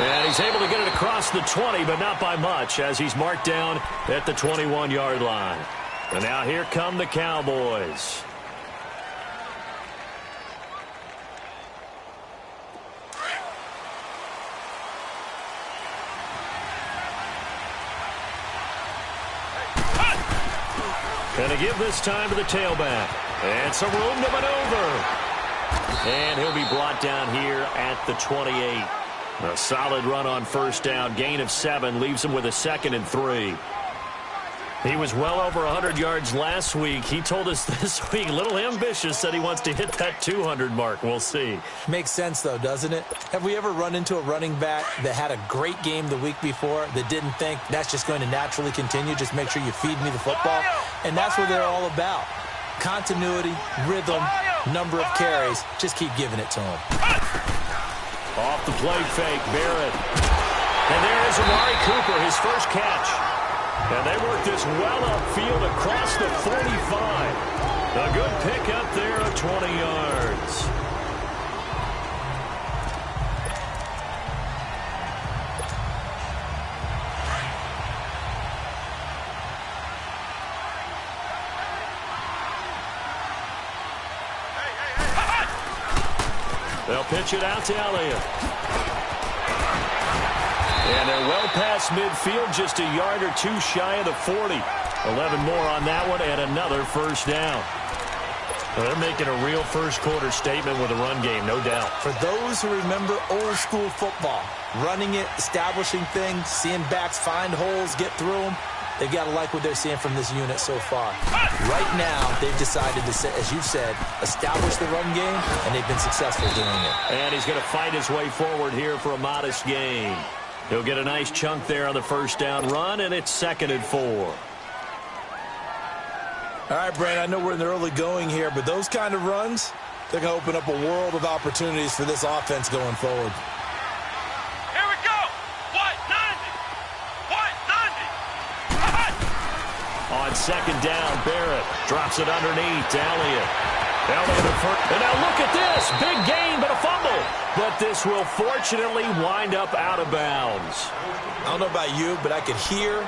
And he's able to get it across the 20, but not by much, as he's marked down at the 21-yard line. And now here come the Cowboys. Going to give this time to the tailback. And some room to maneuver. And he'll be brought down here at the 28. A solid run on first down. Gain of 7 leaves him with a 2nd and 3. He was well over 100 yards last week. He told us this week, a little ambitious, said he wants to hit that 200 mark. We'll see. Makes sense, though, doesn't it? Have we ever run into a running back that had a great game the week before that didn't think that's just going to naturally continue? Just make sure you feed me the football. And that's what they're all about. Continuity, rhythm, number of carries. Just keep giving it to him. Off the play fake, Barrett. And there is Amari Cooper, his first catch. And they work this well upfield across the 45. A good pickup there of 20 yards. They'll pitch it out to Elliott. And they're well past midfield, just a yard or 2 shy of the 40. 11 more on that one, and another first down. Well, they're making a real first quarter statement with a run game, no doubt. For those who remember old school football, running it, establishing things, seeing backs find holes, get through them, they've got to like what they're seeing from this unit so far. Right now, they've decided to, as you said, establish the run game, and they've been successful doing it. And he's going to fight his way forward here for a modest gain. He'll get a nice chunk there on the first down run, and it's 2nd and 4. All right, Brandon, I know we're in the early going here, but those kind of runs, they're going to open up a world of opportunities for this offense going forward. Here we go. What? 90. On 2nd down, Barrett drops it underneath to Elliott. And now look at this. Big gain, but a fumble. But this will fortunately wind up out of bounds. I don't know about you, but I could hear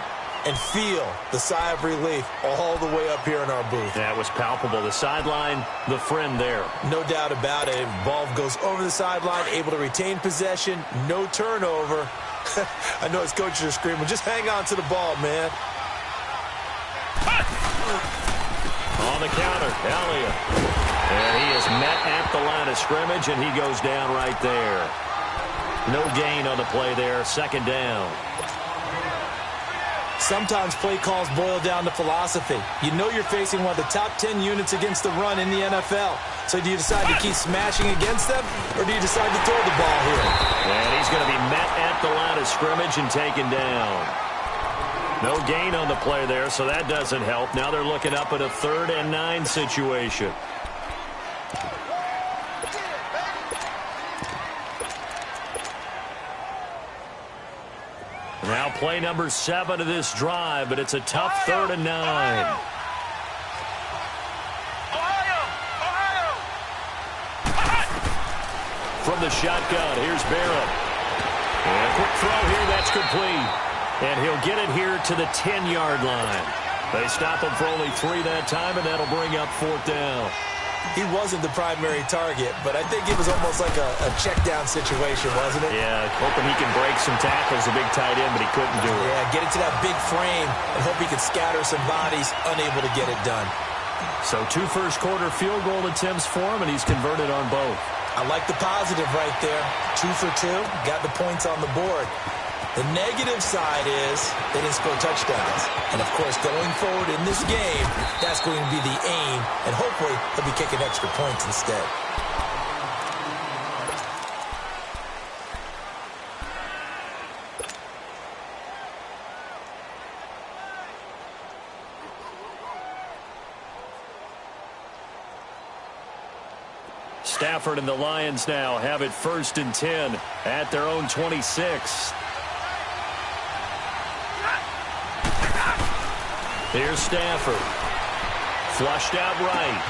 and feel the sigh of relief all the way up here in our booth. That was palpable. The sideline, the friend there. No doubt about it. Ball goes over the sideline, able to retain possession, no turnover. I know his coaches are screaming, just hang on to the ball, man. On the counter, Elliott. And he is met at the line of scrimmage, and he goes down right there. No gain on the play there. 2nd down. Sometimes play calls boil down to philosophy. You know you're facing one of the top 10 units against the run in the NFL. So do you decide to keep smashing against them, or do you decide to throw the ball here? And he's going to be met at the line of scrimmage and taken down. No gain on the play there, so that doesn't help. Now they're looking up at a 3rd and 9 situation. Now play number 7 of this drive, but it's a tough 3rd and 9. From the shotgun, here's Barrett. And a quick throw here, that's complete. And he'll get it here to the 10-yard line. They stop him for only 3 that time, and that'll bring up 4th down. He wasn't the primary target, but I think it was almost like a check-down situation, wasn't it? Yeah, hoping he can break some tackles, a big tight end, but he couldn't do it. Yeah, get it to that big frame and hope he can scatter some bodies, unable to get it done. So 2 first-quarter field goal attempts for him, and he's converted on both. I like the positive right there. 2 for 2, got the points on the board. The negative side is they didn't score touchdowns. And, of course, going forward in this game, that's going to be the aim. And hopefully they'll be kicking extra points instead. Stafford and the Lions now have it 1st and 10 at their own 26. Here's Stafford. Flushed out right.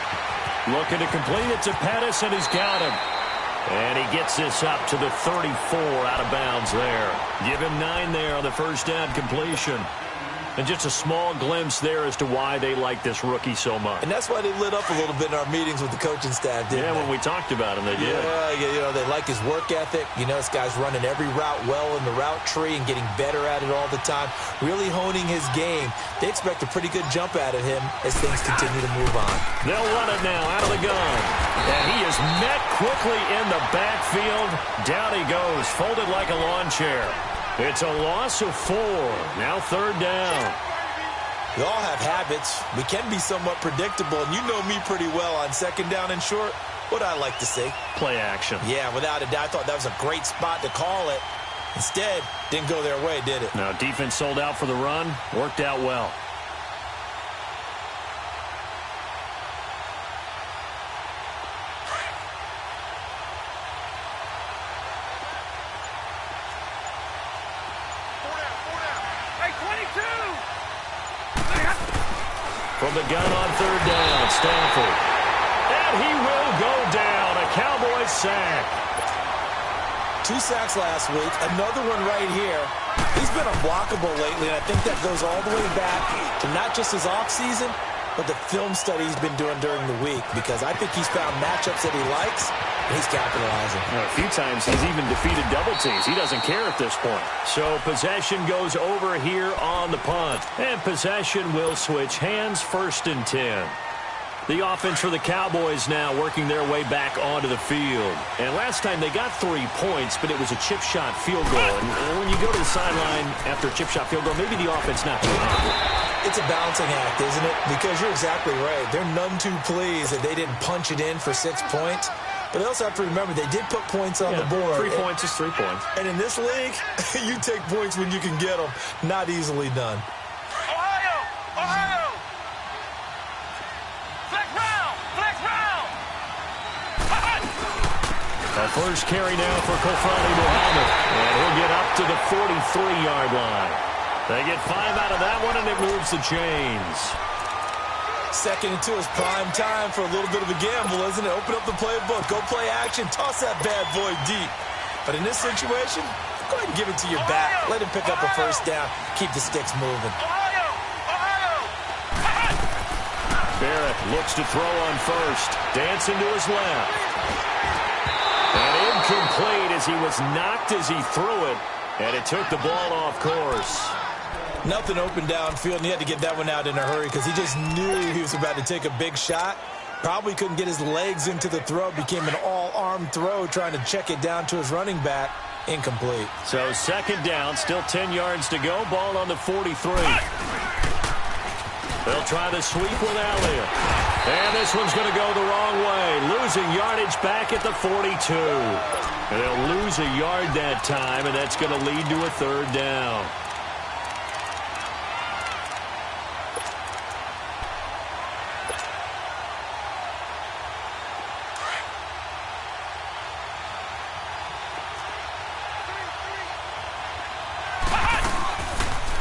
Looking to complete it to Pettis, and he's got him. And he gets this up to the 34 out of bounds there. Give him 9 there on the first down completion. And just a small glimpse there as to why they like this rookie so much. And that's why they lit up a little bit in our meetings with the coaching staff, didn't they? Yeah, when we talked about him, they did. Yeah, they like his work ethic. This guy's running every route well in the route tree and getting better at it all the time, really honing his game. They expect a pretty good jump out of him as things continue to move on. They'll run it now out of the gun. And he is met quickly in the backfield. Down he goes, folded like a lawn chair. It's a loss of 4. Now 3rd down. We all have habits. We can be somewhat predictable, and you know me pretty well on 2nd down and short. What I like to see? Play action. Yeah, without a doubt. I thought that was a great spot to call it. Instead, didn't go their way, did it? Now, defense sold out for the run. Worked out well. From the gun on 3rd down, Stafford. And he will go down. A Cowboys sack. 2 sacks last week. Another one right here. He's been unblockable lately, and I think that goes all the way back to not just his offseason, but the film study he's been doing during the week, because I think he's found matchups that he likes, and he's capitalizing. A few times he's even defeated double teams. He doesn't care at this point. So possession goes over here on the punt. And possession will switch hands, 1st and 10. The offense for the Cowboys now working their way back onto the field. And last time they got 3 points, but it was a chip shot field goal. And when you go to the sideline after a chip shot field goal, maybe the offense not too happy. It's a balancing act, isn't it? Because you're exactly right. They're none too pleased that they didn't punch it in for 6 points. But they also have to remember they did put points on the board. 3 points is 3 points. And in this league, you take points when you can get them. Not easily done. Ohio! Flex round! A first carry now for Kofani Muhammad. And he'll get up to the 43-yard line. They get 5 out of that one, and it moves the chains. 2nd and 2 is prime time for a little bit of a gamble, isn't it? Open up the playbook. Go play action. Toss that bad boy deep. But in this situation, go ahead and give it to your back. Let him pick up a first down. Keep the sticks moving. Barrett looks to throw on first. Dancing to his left. And incomplete as he was knocked as he threw it. And it took the ball off course. Nothing open downfield, and he had to get that one out in a hurry because he just knew he was about to take a big shot. Probably couldn't get his legs into the throw. Became an all-arm throw trying to check it down to his running back. Incomplete. So 2nd down, still 10 yards to go. Ball on the 43. They'll try the sweep with Elliott. And this one's going to go the wrong way. Losing yardage back at the 42. And they'll lose a yard that time, and that's going to lead to a 3rd down.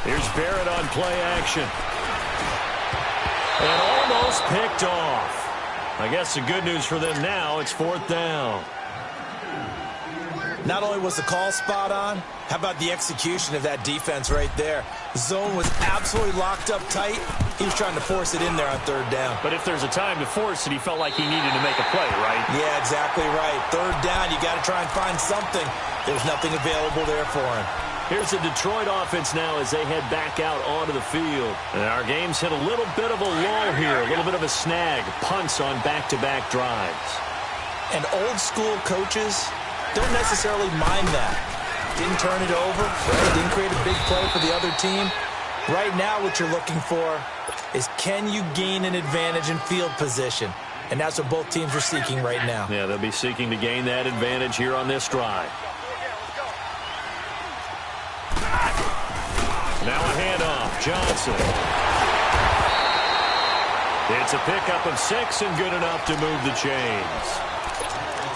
Here's Barrett on play action. And almost picked off. I guess the good news for them now, it's 4th down. Not only was the call spot on, how about the execution of that defense right there? The zone was absolutely locked up tight. He was trying to force it in there on 3rd down. But if there's a time to force it, he felt like he needed to make a play, right? Yeah, exactly right. 3rd down, you got to try and find something. There's nothing available there for him. Here's the Detroit offense now as they head back out onto the field. And our game's hit a little bit of a lull here, a little bit of a snag. Punts on back-to-back drives. And old-school coaches don't necessarily mind that. Didn't turn it over, right? Didn't create a big play for the other team. Right now what you're looking for is, can you gain an advantage in field position? And that's what both teams are seeking right now. Yeah, they'll be seeking to gain that advantage here on this drive. Now a handoff. Johnson. It's a pickup of 6 and good enough to move the chains.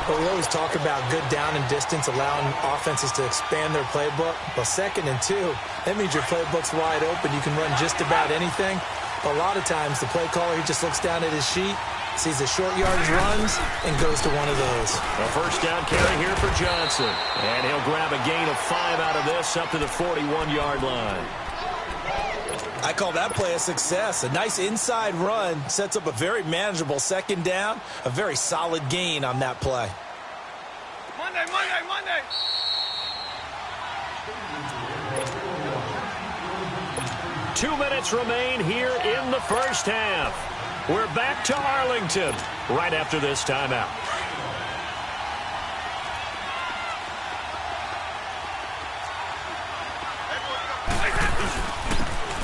Well, we always talk about good down and distance, allowing offenses to expand their playbook. Well, 2nd and 2, that means your playbook's wide open. You can run just about anything. But a lot of times, the play caller, he just looks down at his sheet, sees the short yardage runs, and goes to one of those. A first down carry here for Johnson. And he'll grab a gain of 5 out of this up to the 41-yard line. I call that play a success. A nice inside run sets up a very manageable 2nd down, a very solid gain on that play. Monday. 2 minutes remain here in the first half. We're back to Arlington right after this timeout.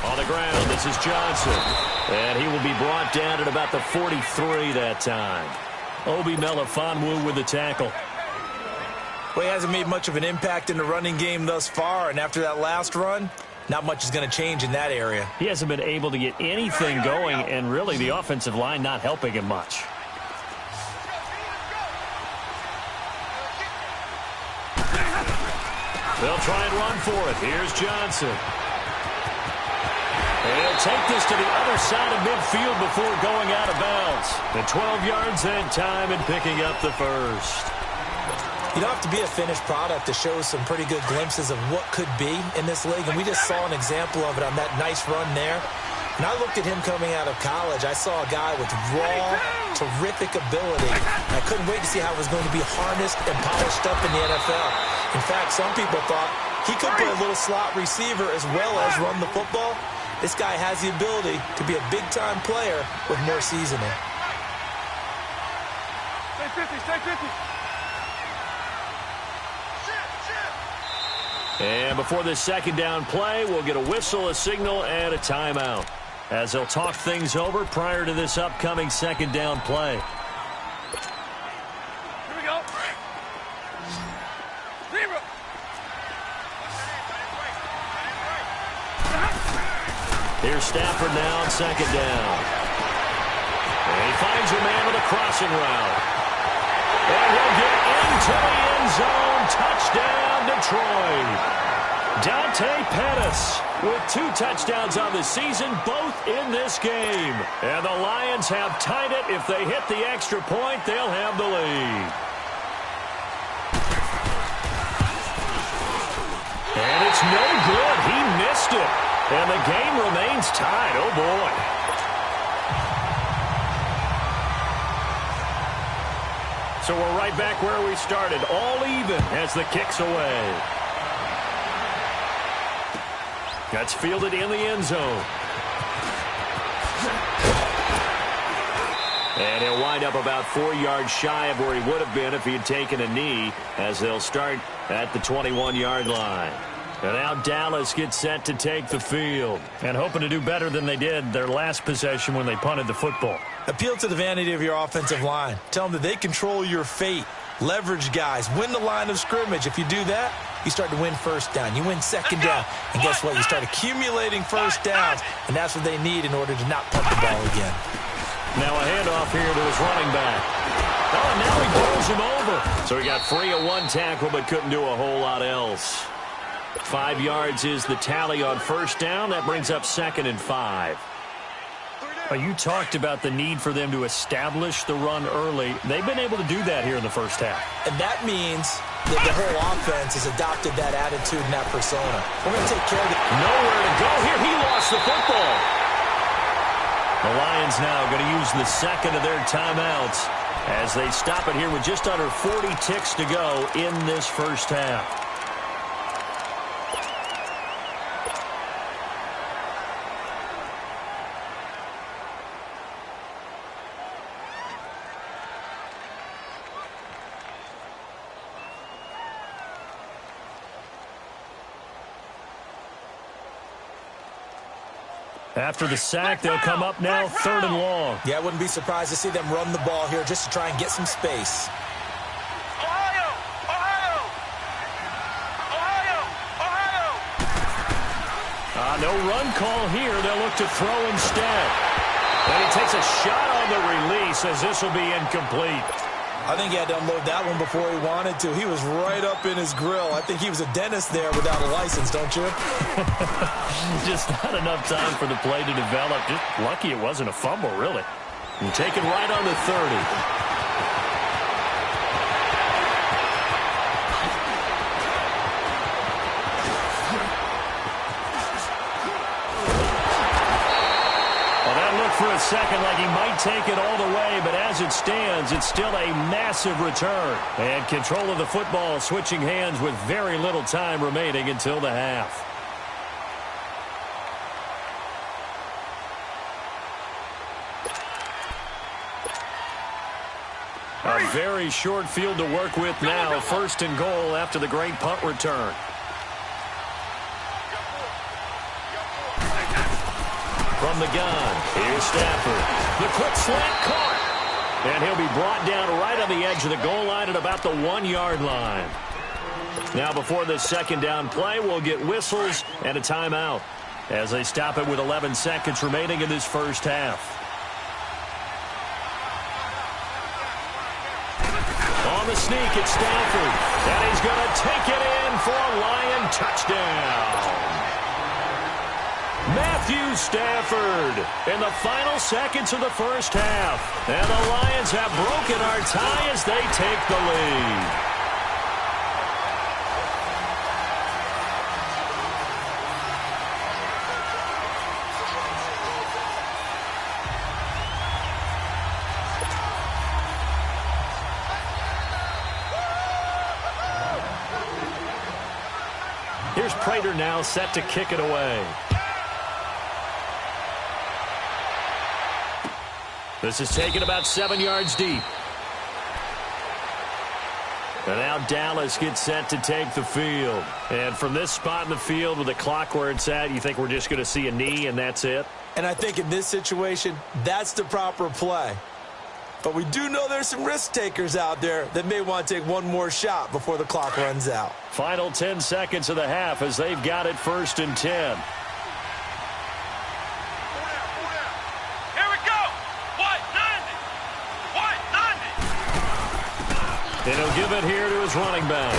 On the ground, this is Johnson. And he will be brought down at about the 43 that time. Obi Melifonwu with the tackle. Well, he hasn't made much of an impact in the running game thus far, and after that last run, not much is going to change in that area. He hasn't been able to get anything going, and really the offensive line not helping him much. They'll try and run for it. Here's Johnson. He'll take this to the other side of midfield before going out of bounds. The 12 yards that time and picking up the first. You don't have to be a finished product to show some pretty good glimpses of what could be in this league, and we just saw an example of it on that nice run there. When I looked at him coming out of college, I saw a guy with raw, terrific ability. I couldn't wait to see how it was going to be harnessed and polished up in the NFL. In fact, some people thought he could play a little slot receiver as well as run the football. This guy has the ability to be a big-time player with more seasoning. Stay 50. And before this 2nd down play, we'll get a whistle, a signal, and a timeout, as they'll talk things over prior to this upcoming 2nd down play. Here we go. Zero. Here's Stafford now on 2nd down. And he finds a man with a crossing route. And he'll get into the end zone. Touchdown, Detroit. Dante Pettis with 2 touchdowns on the season, both in this game. And the Lions have tied it. If they hit the extra point, they'll have the lead. And it's no good. He missed it. And the game remains tied. Oh, boy. So we're right back where we started, all even as the kick's away. That's fielded in the end zone. And he'll wind up about 4 yards shy of where he would have been if he had taken a knee, as they'll start at the 21-yard line. And now Dallas gets set to take the field, and hoping to do better than they did their last possession when they punted the football. Appeal to the vanity of your offensive line. Tell them that they control your fate. Leverage guys. Win the line of scrimmage. If you do that, you start to win 1st down. You win 2nd down. And guess what? You start accumulating 1st downs, and that's what they need in order to not punt the ball again. Now a handoff here to his running back. Oh, and now he throws him over. So he got free of 1 tackle but couldn't do a whole lot else. 5 yards is the tally on 1st down. That brings up 2nd and 5. You talked about the need for them to establish the run early. They've been able to do that here in the first half. And that means that the whole offense has adopted that attitude and that persona. We're going to take care of it. Nowhere to go here. He lost the football. The Lions now going to use the 2nd of their timeouts as they stop it here with just under 40 ticks to go in this first half. After the sack, they'll come up now 3rd and long. Yeah, I wouldn't be surprised to see them run the ball here just to try and get some space. Ohio! Ohio! Ohio! Ohio! No run call here. They'll look to throw instead. And he takes a shot on the release as this will be incomplete. I think he had to unload that one before he wanted to. He was right up in his grill. I think he was a dentist there without a license, don't you? Just not enough time for the play to develop. Just lucky it wasn't a fumble, really. And taken right on the 30. For a second like he might take it all the way, but as it stands, it's still a massive return. And control of the football switching hands with very little time remaining until the half. A very short field to work with now. 1st and goal after the great punt return. From the gun, here's Stafford. The quick slant caught. And he'll be brought down right on the edge of the goal line at about the 1-yard line. Now before this 2nd down play, we'll get whistles and a timeout as they stop it with 11 seconds remaining in this first half. On the sneak, it's Stafford. And he's going to take it in for a Lion touchdown. Matthew Stafford in the final seconds of the first half. And the Lions have broken our tie as they take the lead. Here's Prater now set to kick it away. This is taken about 7 yards deep. And now Dallas gets set to take the field. And from this spot in the field with the clock where it's at, you think we're just going to see a knee and that's it? And I think in this situation, that's the proper play. But we do know there's some risk takers out there that may want to take one more shot before the clock runs out. Final 10 seconds of the half as they've got it 1st and 10. And he'll give it here to his running back.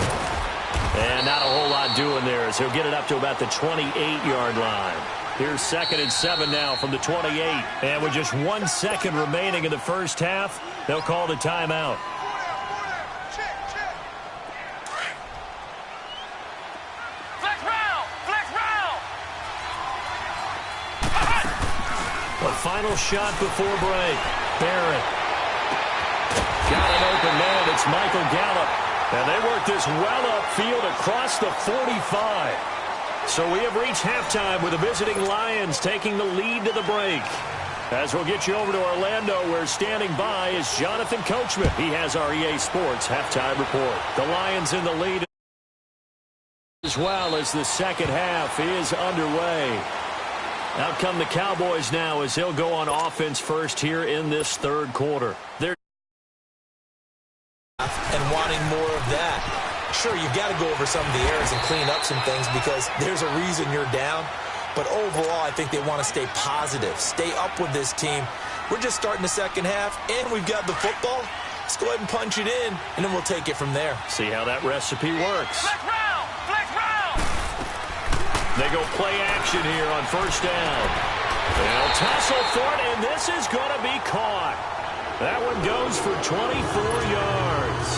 And not a whole lot doing there as he'll get it up to about the 28-yard line. Here's 2nd and 7 now from the 28. And with just 1 second remaining in the first half, they'll call the timeout. Flex round! Flex round! A final shot before break. Barrett. Got an open man. It's Michael Gallup. And they work this well upfield across the 45. So we have reached halftime with the visiting Lions taking the lead to the break. As we'll get you over to Orlando, where standing by is Jonathan Coachman. He has our EA Sports halftime report. The Lions in the lead as well as the second half is underway. Out come the Cowboys now as they'll go on offense first here in this 3rd quarter. They're and wanting more of that. Sure, you've got to go over some of the errors and clean up some things because there's a reason you're down. But overall, I think they want to stay positive, stay up with this team. We're just starting the second half, and we've got the football. Let's go ahead and punch it in, and then we'll take it from there. See how that recipe works. Flex round! Flex round! They go play action here on 1st down. They'll tussle for it, and this is going to be caught. That one goes for 24 yards.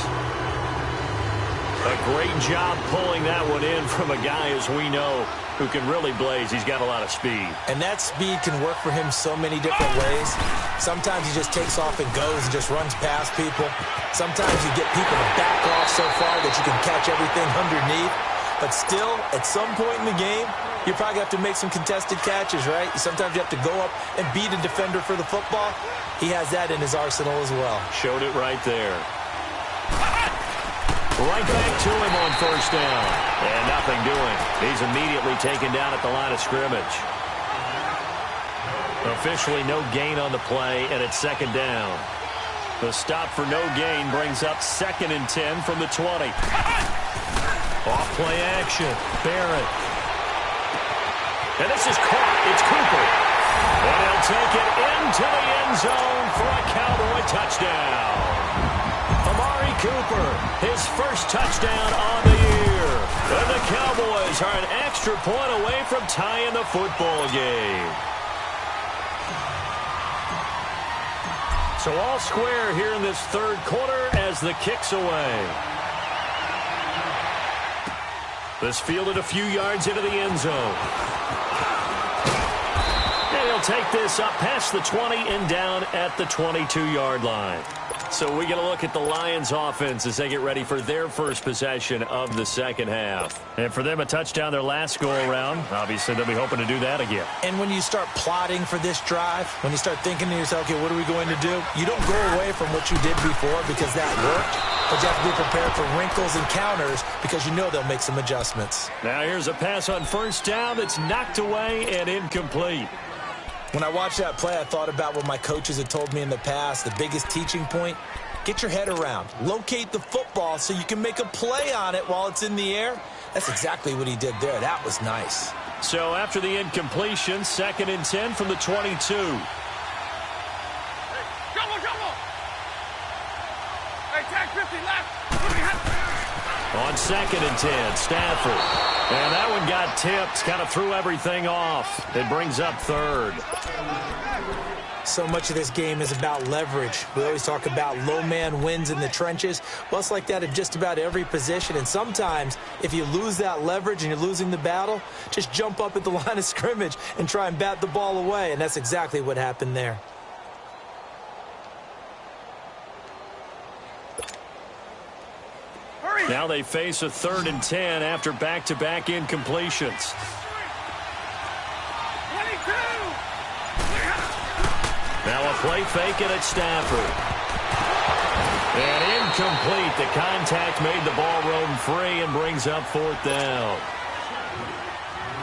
A great job pulling that one in from a guy, as we know, who can really blaze. He's got a lot of speed. And that speed can work for him so many different ways. Sometimes he just takes off and goes and just runs past people. Sometimes you get people to back off so far that you can catch everything underneath. But still, at some point in the game, you probably have to make some contested catches, right? Sometimes you have to go up and beat a defender for the football. He has that in his arsenal as well. Showed it right there. Right back to him on 1st down. And nothing doing. He's immediately taken down at the line of scrimmage. Officially no gain on the play, and it's second down. The stop for no gain brings up 2nd and 10 from the 20. Off play action. Barrett. And this is caught. It's Cooper. And he'll take it into the end zone for a Cowboy touchdown. Amari Cooper, his first touchdown on the year. And the Cowboys are an extra point away from tying the football game. So all square here in this third quarter as the kick's away. This fielded a few yards into the end zone. And he'll take this up past the 20 and down at the 22-yard line. So we get a look at the Lions offense as they get ready for their first possession of the second half. And for them, a touchdown their last go-around. Obviously, they'll be hoping to do that again. And when you start plotting for this drive, when you start thinking to yourself, okay, what are we going to do? You don't go away from what you did before because that worked. But you have to be prepared for wrinkles and counters because you know they'll make some adjustments. Now here's a pass on first down that's knocked away and incomplete. When I watched that play, I thought about what my coaches had told me in the past. The biggest teaching point, get your head around. Locate the football so you can make a play on it while it's in the air. That's exactly what he did there. That was nice. So after the incompletion, 2nd and 10 from the 22. On 2nd and 10, Stafford. And that one got tipped, kind of threw everything off. It brings up 3rd. So much of this game is about leverage. We always talk about low man wins in the trenches. Well, it's like that in just about every position. And sometimes, if you lose that leverage and you're losing the battle, just jump up at the line of scrimmage and try and bat the ball away. And that's exactly what happened there. Now they face a 3rd and 10 after back-to-back incompletions. 22! Now a play fake and it's Stafford. And incomplete. The contact made the ball roam free and brings up 4th down.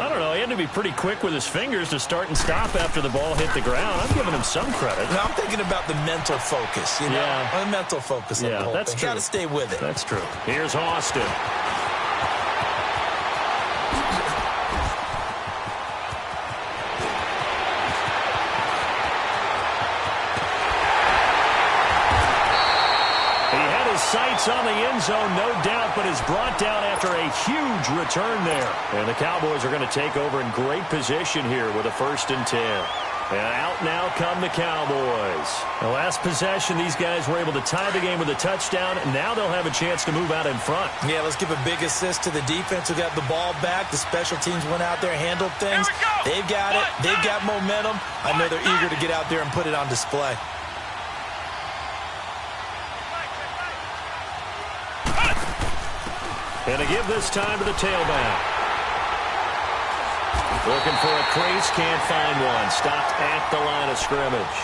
I don't know. He had to be pretty quick with his fingers to start and stop after the ball hit the ground. I'm giving him some credit. Now, I'm thinking about the mental focus, you know? Yeah. The mental focus on the whole that's thing. true. Got to stay with it. That's true. Here's Austin. Sights on the end zone, no doubt, but is brought down after a huge return there. And the Cowboys are going to take over in great position here with a 1st and 10. And out now come the Cowboys. The last possession, these guys were able to tie the game with a touchdown, and now they'll have a chance to move out in front. Yeah, let's give a big assist to the defense who got the ball back. The special teams went out there, handled things. They've got it. They've got momentum. I know they're eager to get out there and put it on display. And to give this time to the tailback. Looking for a crease, can't find one. Stopped at the line of scrimmage.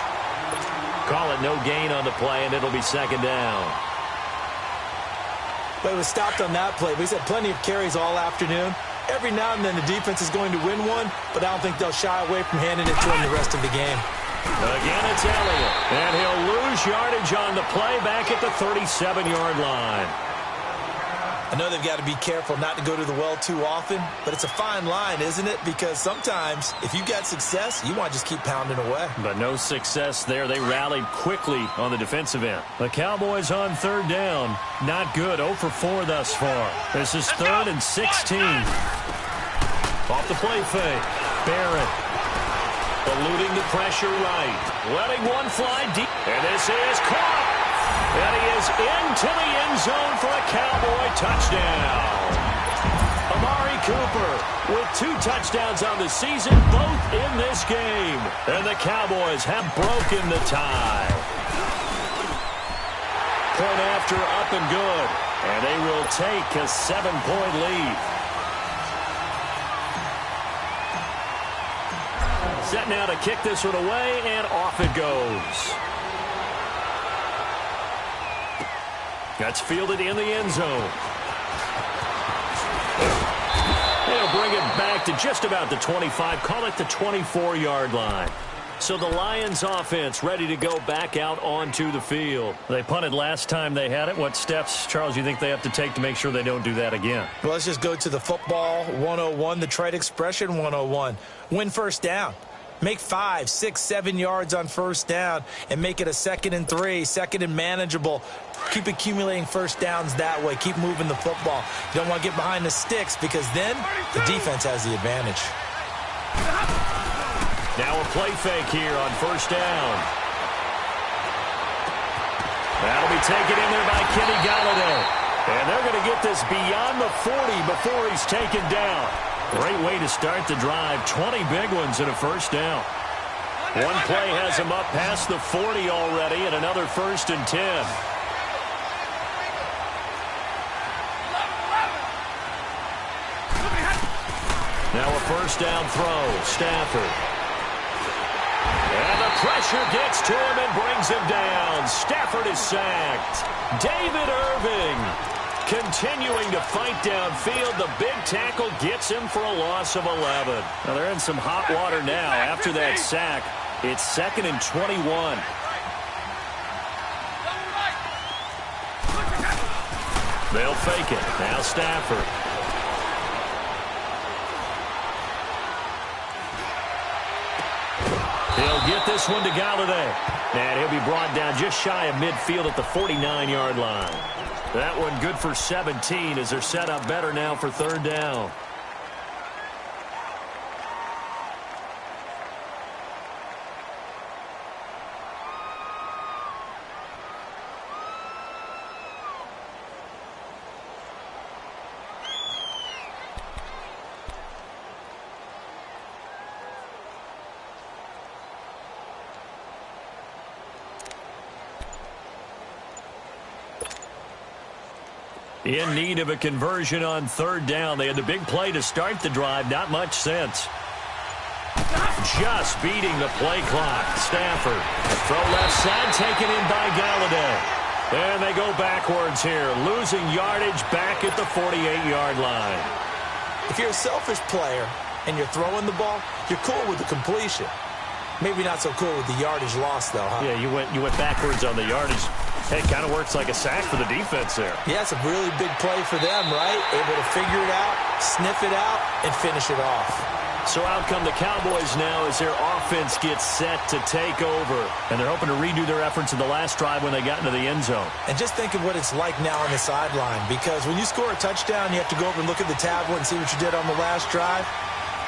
Call it no gain on the play, and it'll be 2nd down. But it was stopped on that play. We've had plenty of carries all afternoon. Every now and then the defense is going to win one, but I don't think they'll shy away from handing it to him the rest of the game. Again, it's Elliott. And he'll lose yardage on the play back at the 37-yard line. I know they've got to be careful not to go to the well too often, but it's a fine line, isn't it? Because sometimes, if you got success, you want to just keep pounding away. But no success there. They rallied quickly on the defensive end. The Cowboys on 3rd down. Not good. 0 for 4 thus far. This is 3rd and 16. Off the play fake. Barrett. Eluding the pressure right. Letting one fly deep. And this is caught. And he is into the end zone for a Cowboy touchdown. Amari Cooper with 2 touchdowns on the season, both in this game. And the Cowboys have broken the tie. Point after up and good. And they will take a 7-point lead. Set now to kick this one away, and off it goes. That's fielded in the end zone. They'll bring it back to just about the 25, call it the 24-yard line. So the Lions offense ready to go back out onto the field. They punted last time they had it. What steps, Charles, you think they have to take to make sure they don't do that again? Well, let's just go to the football 101, the trite expression 101. Win first down. Make 5, 6, 7 yards on first down and make it a 2nd and 3, 2nd and manageable. Keep accumulating first downs that way. Keep moving the football. You don't want to get behind the sticks because then the defense has the advantage. Now a play fake here on first down. That'll be taken in there by Kenny Galladay. And they're going to get this beyond the 40 before he's taken down. Great way to start the drive. 20 big ones and a first down. One play has him up past the 40 already and another 1st and 10. Now a first down throw. Stafford. And the pressure gets to him and brings him down. Stafford is sacked. David Irving continuing to fight downfield. The big tackle gets him for a loss of 11. Now they're in some hot water now after that sack. It's 2nd and 21. They'll fake it. Now Stafford. He'll get this one to Galladay. And he'll be brought down just shy of midfield at the 49-yard line. That one good for 17 as they're set up better now for 3rd down. In need of a conversion on 3rd down. They had the big play to start the drive. Not much sense. Just beating the play clock. Stafford. Throw left side taken in by Galladay. And they go backwards here. Losing yardage back at the 48-yard line. If you're a selfish player and you're throwing the ball, you're cool with the completion. Maybe not so cool with the yardage loss, though, huh? Yeah, you went backwards on the yardage. Hey, it kind of works like a sack for the defense there. Yeah, it's a really big play for them, right? Able to figure it out, sniff it out, and finish it off. So out come the Cowboys now as their offense gets set to take over. And they're hoping to redo their efforts in the last drive when they got into the end zone. And just think of what it's like now on the sideline. Because when you score a touchdown, you have to go over and look at the tablet and see what you did on the last drive.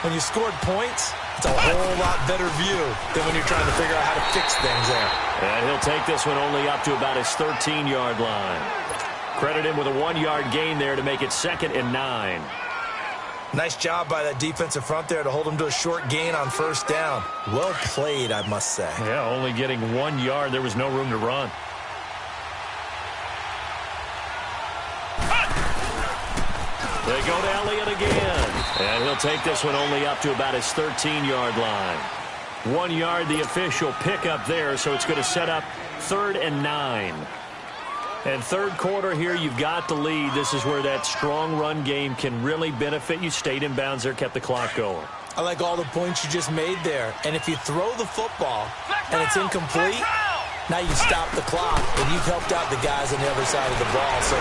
When you scored points, it's a whole lot better view than when you're trying to figure out how to fix things there. And he'll take this one only up to about his 13-yard line. Credit him with a 1-yard gain there to make it 2nd and 9. Nice job by that defensive front there to hold him to a short gain on first down. Well played, I must say. Yeah, only getting 1 yard. There was no room to run. They go to Elliott again. And he'll take this one only up to about his 13-yard line. 1 yard, the official pickup there, so it's going to set up 3rd and 9. And 3rd quarter here, you've got the lead. This is where that strong run game can really benefit you. Stayed in bounds there, kept the clock going. I like all the points you just made there. And if you throw the football and it's incomplete, now you stop the clock, and you've helped out the guys on the other side of the ball. So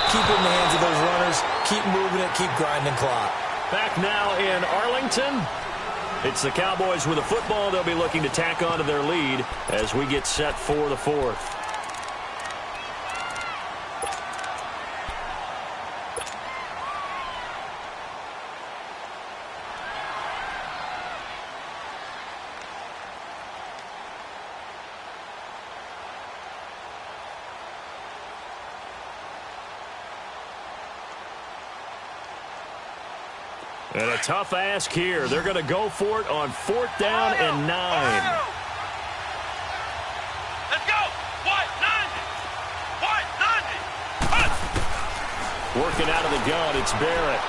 keep it in the hands of those runners, keep moving it, keep grinding clock. Back now in Arlington. It's the Cowboys with a football. They'll be looking to tack on to their lead as we get set for the 4th. And a tough ask here. They're going to go for it on 4th down and 9. Let's go. White 90. Working out of the gun, it's Barrett.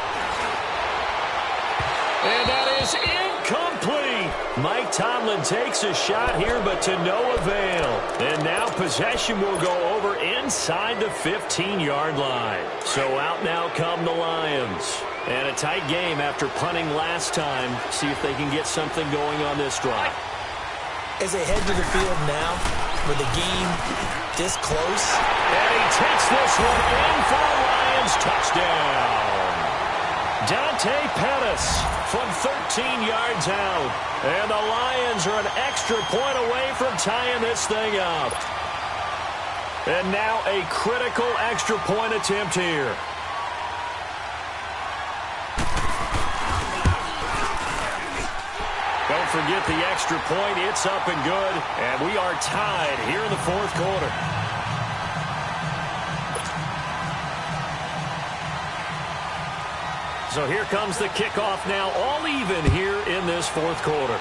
And that is incomplete. Mike Tomlin takes a shot here, but to no avail. And now possession will go over inside the 15-yard line. So out now come the Lions. And a tight game after punting last time. See if they can get something going on this drive. As they head to the field now, with the game this close. And he takes this one in for a Lions touchdown. Dante Pettis from 13 yards out. And the Lions are an extra point away from tying this thing up. And now a critical extra point attempt here. Don't forget the extra point. It's up and good. And we are tied here in the fourth quarter. So here comes the kickoff now, all even here in this fourth quarter.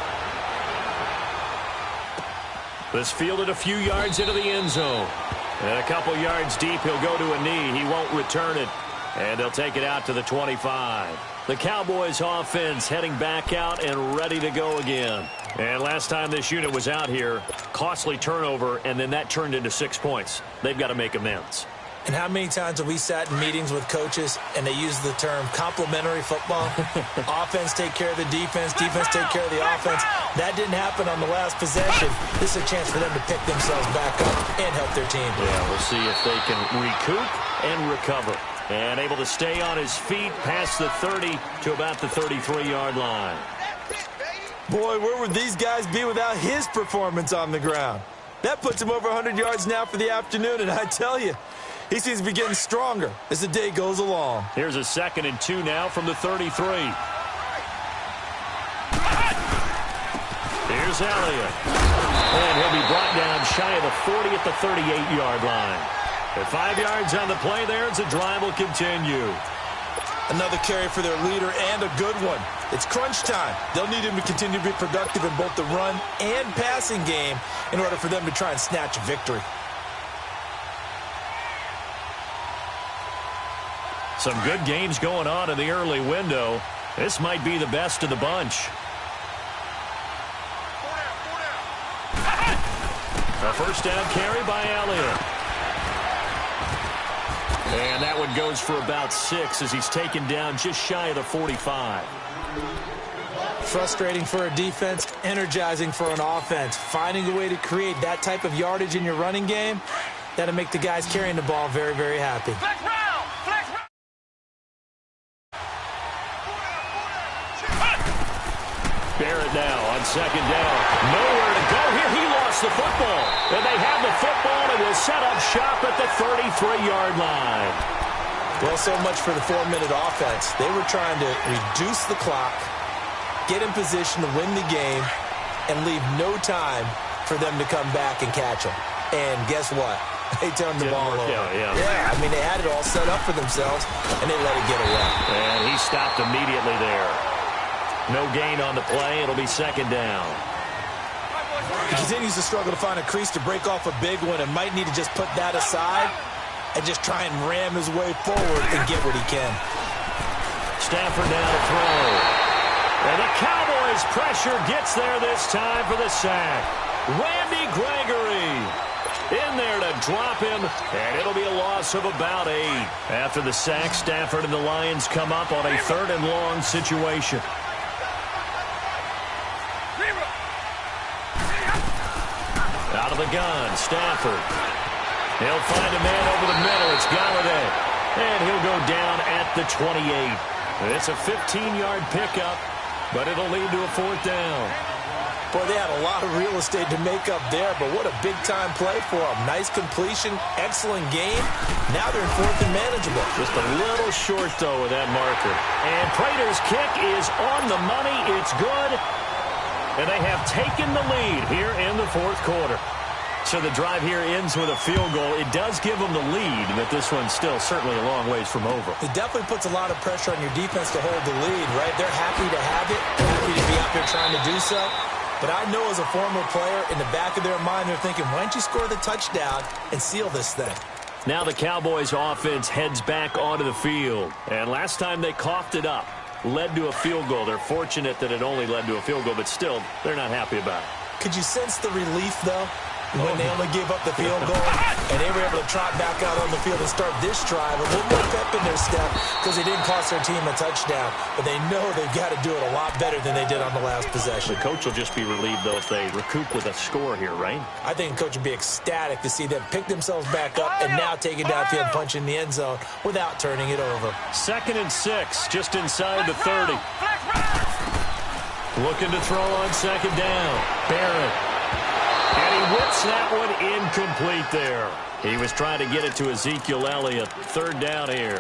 This fielded a few yards into the end zone. And a couple yards deep, he'll go to a knee. He won't return it. And they'll take it out to the 25. The Cowboys offense heading back out and ready to go again. And last time this unit was out here, costly turnover, and then that turned into 6 points. They've got to make amends. And how many times have we sat in meetings with coaches and they use the term complementary football? Offense take care of the defense, defense take care of the offense. That didn't happen on the last possession. This is a chance for them to pick themselves back up and help their team. Yeah, we'll see if they can recoup and recover. And able to stay on his feet past the 30 to about the 33-yard line. Boy, where would these guys be without his performance on the ground? That puts him over 100 yards now for the afternoon, and I tell you, he seems to be getting stronger as the day goes along. Here's a 2nd and 2 now from the 33. Here's Elliott. And he'll be brought down shy of the 40 at the 38-yard line. At 5 yards on the play there, as the drive will continue. Another carry for their leader and a good one. It's crunch time. They'll need him to continue to be productive in both the run and passing game in order for them to try and snatch a victory. Some good games going on in the early window. This might be the best of the bunch. A first down carry by Elliott. And that one goes for about 6 as he's taken down just shy of the 45. Frustrating for a defense, energizing for an offense. Finding a way to create that type of yardage in your running game, that'll make the guys carrying the ball very, very happy. Barrett now on 2nd down. Nowhere to go here. He lost the football. And they have the football and will set up shop at the 33-yard line. Well, so much for the 4-minute offense. They were trying to reduce the clock, get in position to win the game, and leave no time for them to come back and catch them. And guess what? They turned the ball over. Yeah, I mean, they had it all set up for themselves, and they let it get away. And he stopped immediately there. No gain on the play. It'll be 2nd down. He continues to struggle to find a crease to break off a big one and might need to just put that aside and just try and ram his way forward and get what he can. Stafford down to throw. And the Cowboys pressure gets there this time for the sack. Randy Gregory in there to drop him, and it'll be a loss of about 8. After the sack, Stafford and the Lions come up on a 3rd and long situation. Out of the gun, Stafford. He'll find a man over the middle. It's Galladay. And he'll go down at the 28. It's a 15-yard pickup, but it'll lead to a 4th down. Boy, they had a lot of real estate to make up there, but what a big-time play for them. Nice completion, excellent game. Now they're in 4th and manageable. Just a little short, though, with that marker. And Prater's kick is on the money. It's good. And they have taken the lead here in the 4th quarter. So the drive here ends with a field goal. It does give them the lead, but this one's still certainly a long ways from over. It definitely puts a lot of pressure on your defense to hold the lead, right? They're happy to have it. They're happy to be out there trying to do so. But I know as a former player, in the back of their mind, they're thinking, why don't you score the touchdown and seal this thing? Now the Cowboys offense heads back onto the field. And last time they coughed it up, led to a field goal. They're fortunate that it only led to a field goal, but still, they're not happy about it. Could you sense the relief, though? when they only gave up the field goal, and they were able to trot back out on the field and start this drive. A little more pep in their step because they didn't cost their team a touchdown, but they know they've got to do it a lot better than they did on the last possession. The coach will just be relieved, though, if they recoup with a score here, right? I think the coach would be ecstatic to see them pick themselves back up and now take it downfield and punch in the end zone without turning it over. 2nd and 6, just inside the 30. Looking to throw on 2nd down. Barrett. And he whips that one incomplete there. He was trying to get it to Ezekiel Elliott. 3rd down here.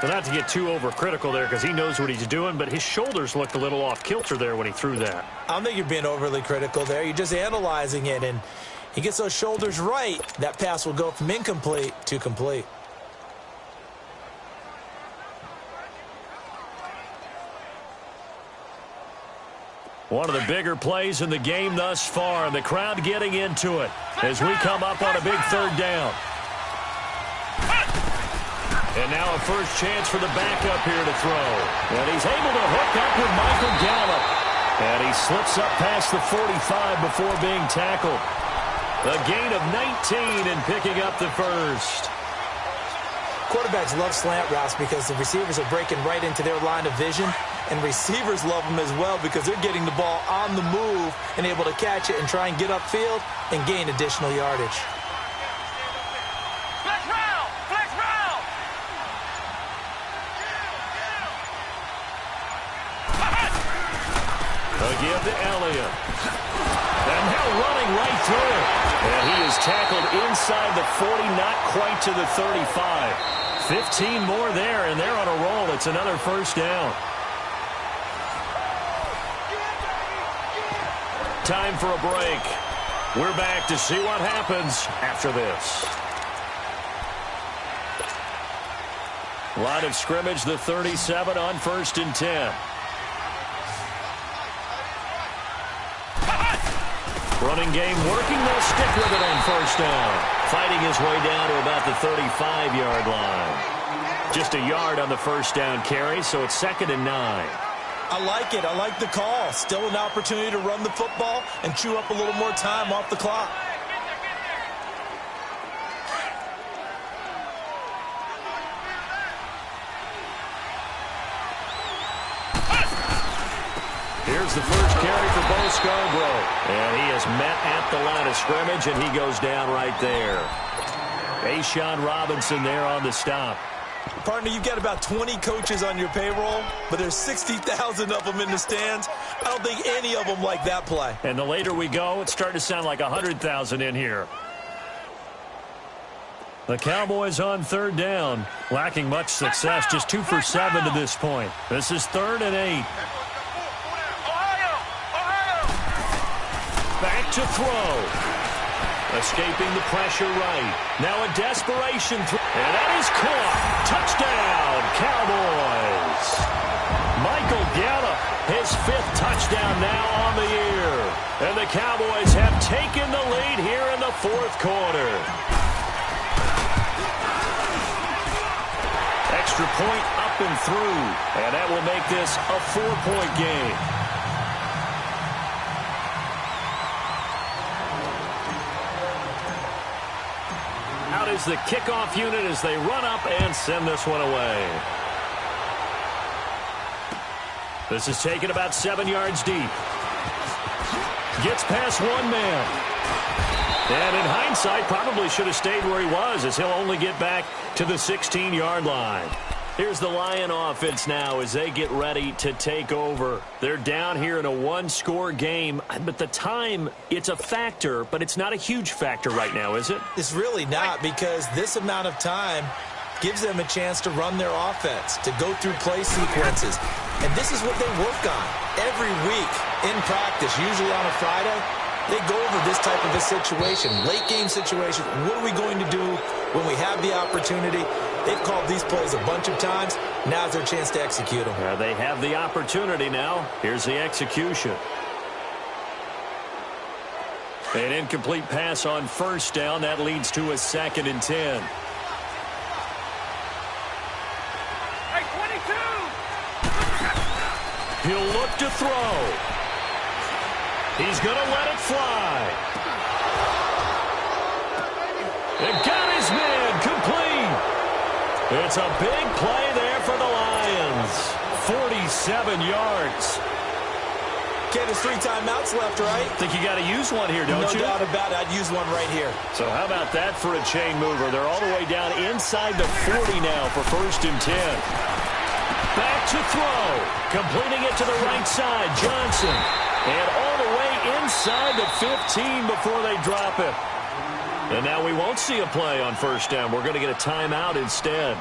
Well, not to get too overcritical there because he knows what he's doing, but his shoulders looked a little off kilter there when he threw that. I don't think you're being overly critical there. You're just analyzing it, and he gets those shoulders right. That pass will go from incomplete to complete. One of the bigger plays in the game thus far, and the crowd getting into it as we come up on a big 3rd down. And now a first chance for the backup here to throw. And he's able to hook up with Michael Gallup. And he slips up past the 45 before being tackled. A gain of 19 and picking up the first. Quarterbacks love slant routes because the receivers are breaking right into their line of vision. And receivers love them as well because they're getting the ball on the move and able to catch it and try and get upfield and gain additional yardage. Flex round! Flex round! Again to Elliott. And now running right through it. And he is tackled inside the 40, not quite to the 35. 15 more there, and they're on a roll. It's another first down. Time for a break. We're back to see what happens after this. Line of scrimmage, the 37 on 1st and 10. Running game working. They'll stick with it on 1st down. Fighting his way down to about the 35-yard line. Just a yard on the 1st down carry, so it's 2nd and 9. I like it. I like the call. Still an opportunity to run the football and chew up a little more time off the clock. Here's the first carry for Bo Scarborough. And he is met at the line of scrimmage, and he goes down right there. A'Shawn Robinson there on the stop. Partner, you've got about 20 coaches on your payroll, but there's 60,000 of them in the stands. I don't think any of them like that play. And the later we go, it's starting to sound like 100,000 in here. The Cowboys on 3rd down, lacking much success, just 2 for 7 to this point. This is 3rd and 8. Back to throw. Escaping the pressure right. Now a desperation throw. And that is caught. Touchdown, Cowboys. Michael Gallup, his 5th touchdown now on the year. And the Cowboys have taken the lead here in the 4th quarter. Extra point up and through. And that will make this a 4-point game. Out is the kickoff unit as they run up and send this one away. This is taken about 7 yards deep. Gets past one man. And in hindsight, probably should have stayed where he was as he'll only get back to the 16-yard line. Here's the Lion offense now as they get ready to take over. They're down here in a 1-score game, but the time, it's a factor, but it's not a huge factor right now, is it? It's really not, because this amount of time gives them a chance to run their offense, to go through play sequences. And this is what they work on every week in practice, usually on a Friday. They go over this type of a situation, late game situation. What are we going to do when we have the opportunity? They've called these plays a bunch of times. Now's their chance to execute them. They have the opportunity now. Here's the execution. An incomplete pass on 1st down. That leads to a 2nd and 10. Hey, 22! He'll look to throw. He's going to let it fly. It's a big play there for the Lions. 47 yards. Okay, there's 3 timeouts left, right? Think you got to use one here, don't you? No doubt about it. I'd use one right here. So how about that for a chain mover? They're all the way down inside the 40 now for 1st and 10. Back to throw. Completing it to the right side. Johnson. And all the way inside the 15 before they drop it. And now we won't see a play on 1st down. We're going to get a timeout instead,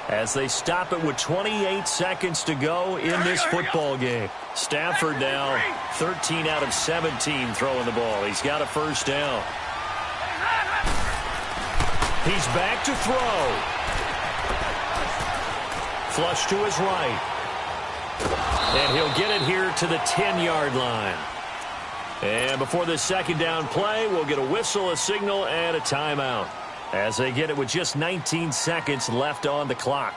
as they stop it with 28 seconds to go in this football game. Stafford now 13 out of 17 throwing the ball. He's got a 1st down. He's back to throw. Flush to his right. And he'll get it here to the 10-yard line. And before this 2nd down play, we'll get a whistle, a signal, and a timeout, as they get it with just 19 seconds left on the clock.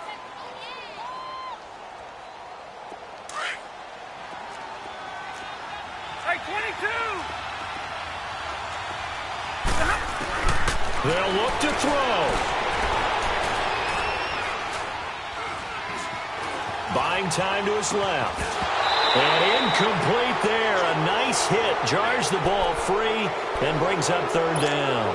Hey, 22! They'll look to throw. Buying time to his left. And incomplete there. A nice hit. Jars the ball free and brings up 3rd down.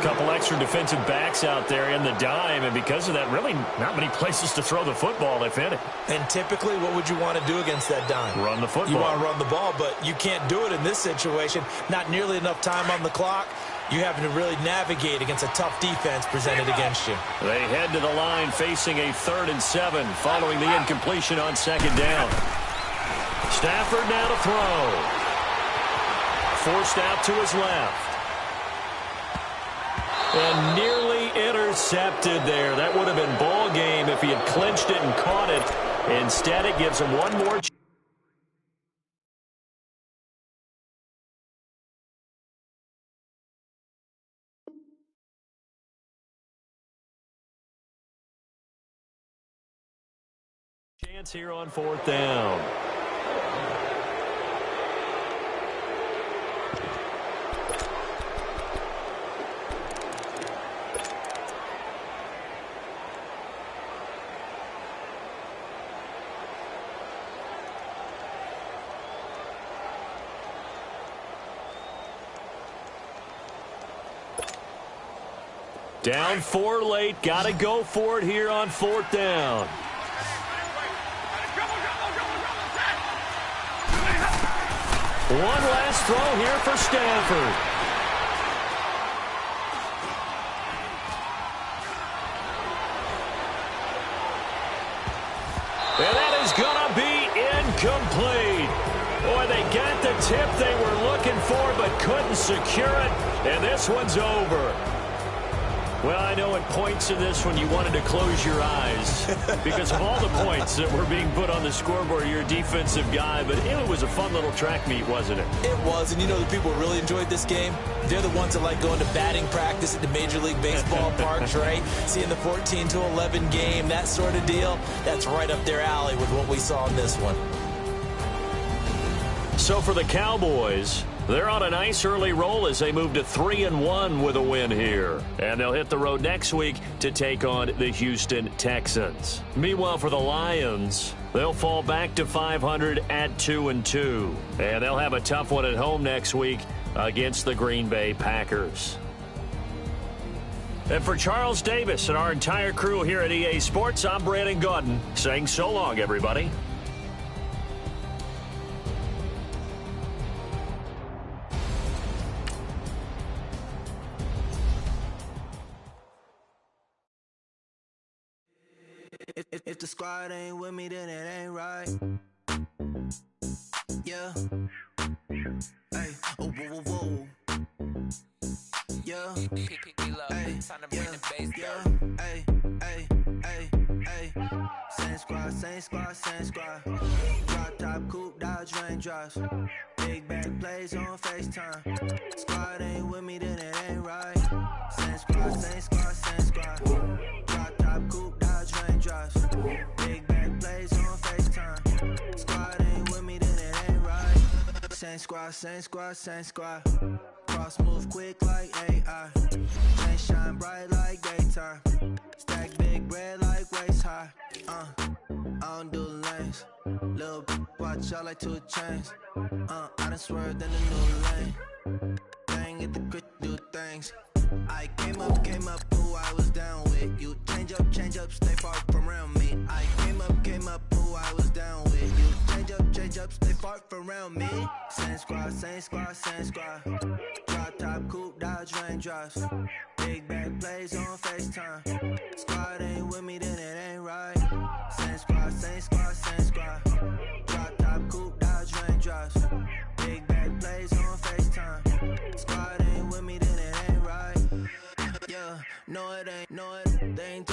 Couple extra defensive backs out there in the dime, and because of that, really not many places to throw the football, if any. And typically, what would you want to do against that dime? Run the football. You want to run the ball, but you can't do it in this situation. Not nearly enough time on the clock. You having to really navigate against a tough defense presented against you. They head to the line facing a 3rd and 7 following the incompletion on 2nd down. Stafford now to throw. Forced out to his left. And nearly intercepted there. That would have been ball game if he had clinched it and caught it. Instead, it gives him one more chance. Chance here on 4th down. Down 4 late. Got to go for it here on 4th down. One last throw here for Stafford. And that is going to be incomplete. Boy, they got the tip they were looking for but couldn't secure it. And this one's over. Well, I know at points in this one you wanted to close your eyes because of all the points that were being put on the scoreboard. You're a defensive guy, but it was a fun little track meet, wasn't it? It was, and you know the people who really enjoyed this game? They're the ones that like going to batting practice at the Major League Baseball parks, right? Seeing the 14-11 game, that sort of deal. That's right up their alley with what we saw in this one. So for the Cowboys, they're on a nice early roll as they move to 3-1 with a win here. And they'll hit the road next week to take on the Houston Texans. Meanwhile, for the Lions, they'll fall back to 500 at 2-2. And they'll have a tough one at home next week against the Green Bay Packers. And for Charles Davis and our entire crew here at EA Sports, I'm Brandon Gaudin saying so long, everybody. If the squad ain't with me, then it ain't right. Yeah. Hey. Oh, whoa, whoa, whoa. Yeah. Hey. Yeah. Hey. Hey. Hey. Hey. Same squad, same squad, same squad. Drop top, coupe, Dodge raindrops. Big bang plays on FaceTime. Squad ain't with me, then it ain't right. Same squad, same squad, same squad. Drop top, coupe, Dodge raindrops. Big bang plays on FaceTime. Squad ain't with me, then it ain't right. Same squad, same squad, same squad. Cross move quick like AI. Chain shine bright like daytime. Stack big shot like 2 chains. I done swerved in the new lane. Bang at the crit, do things. I came up, who I was down with. You change up, stay far from around me. I came up, who I was down with. You change up, stay far from around me. Same squad. Drop top, coupe, dodge, raindrops. Big back plays on FaceTime. Squad ain't with me, then it ain't right. Same squad. Drop top, coupe, dodge, raindrops. Big back plays on FaceTime. Squad ain't with me, then it ain't right. Yeah, no it ain't, they ain't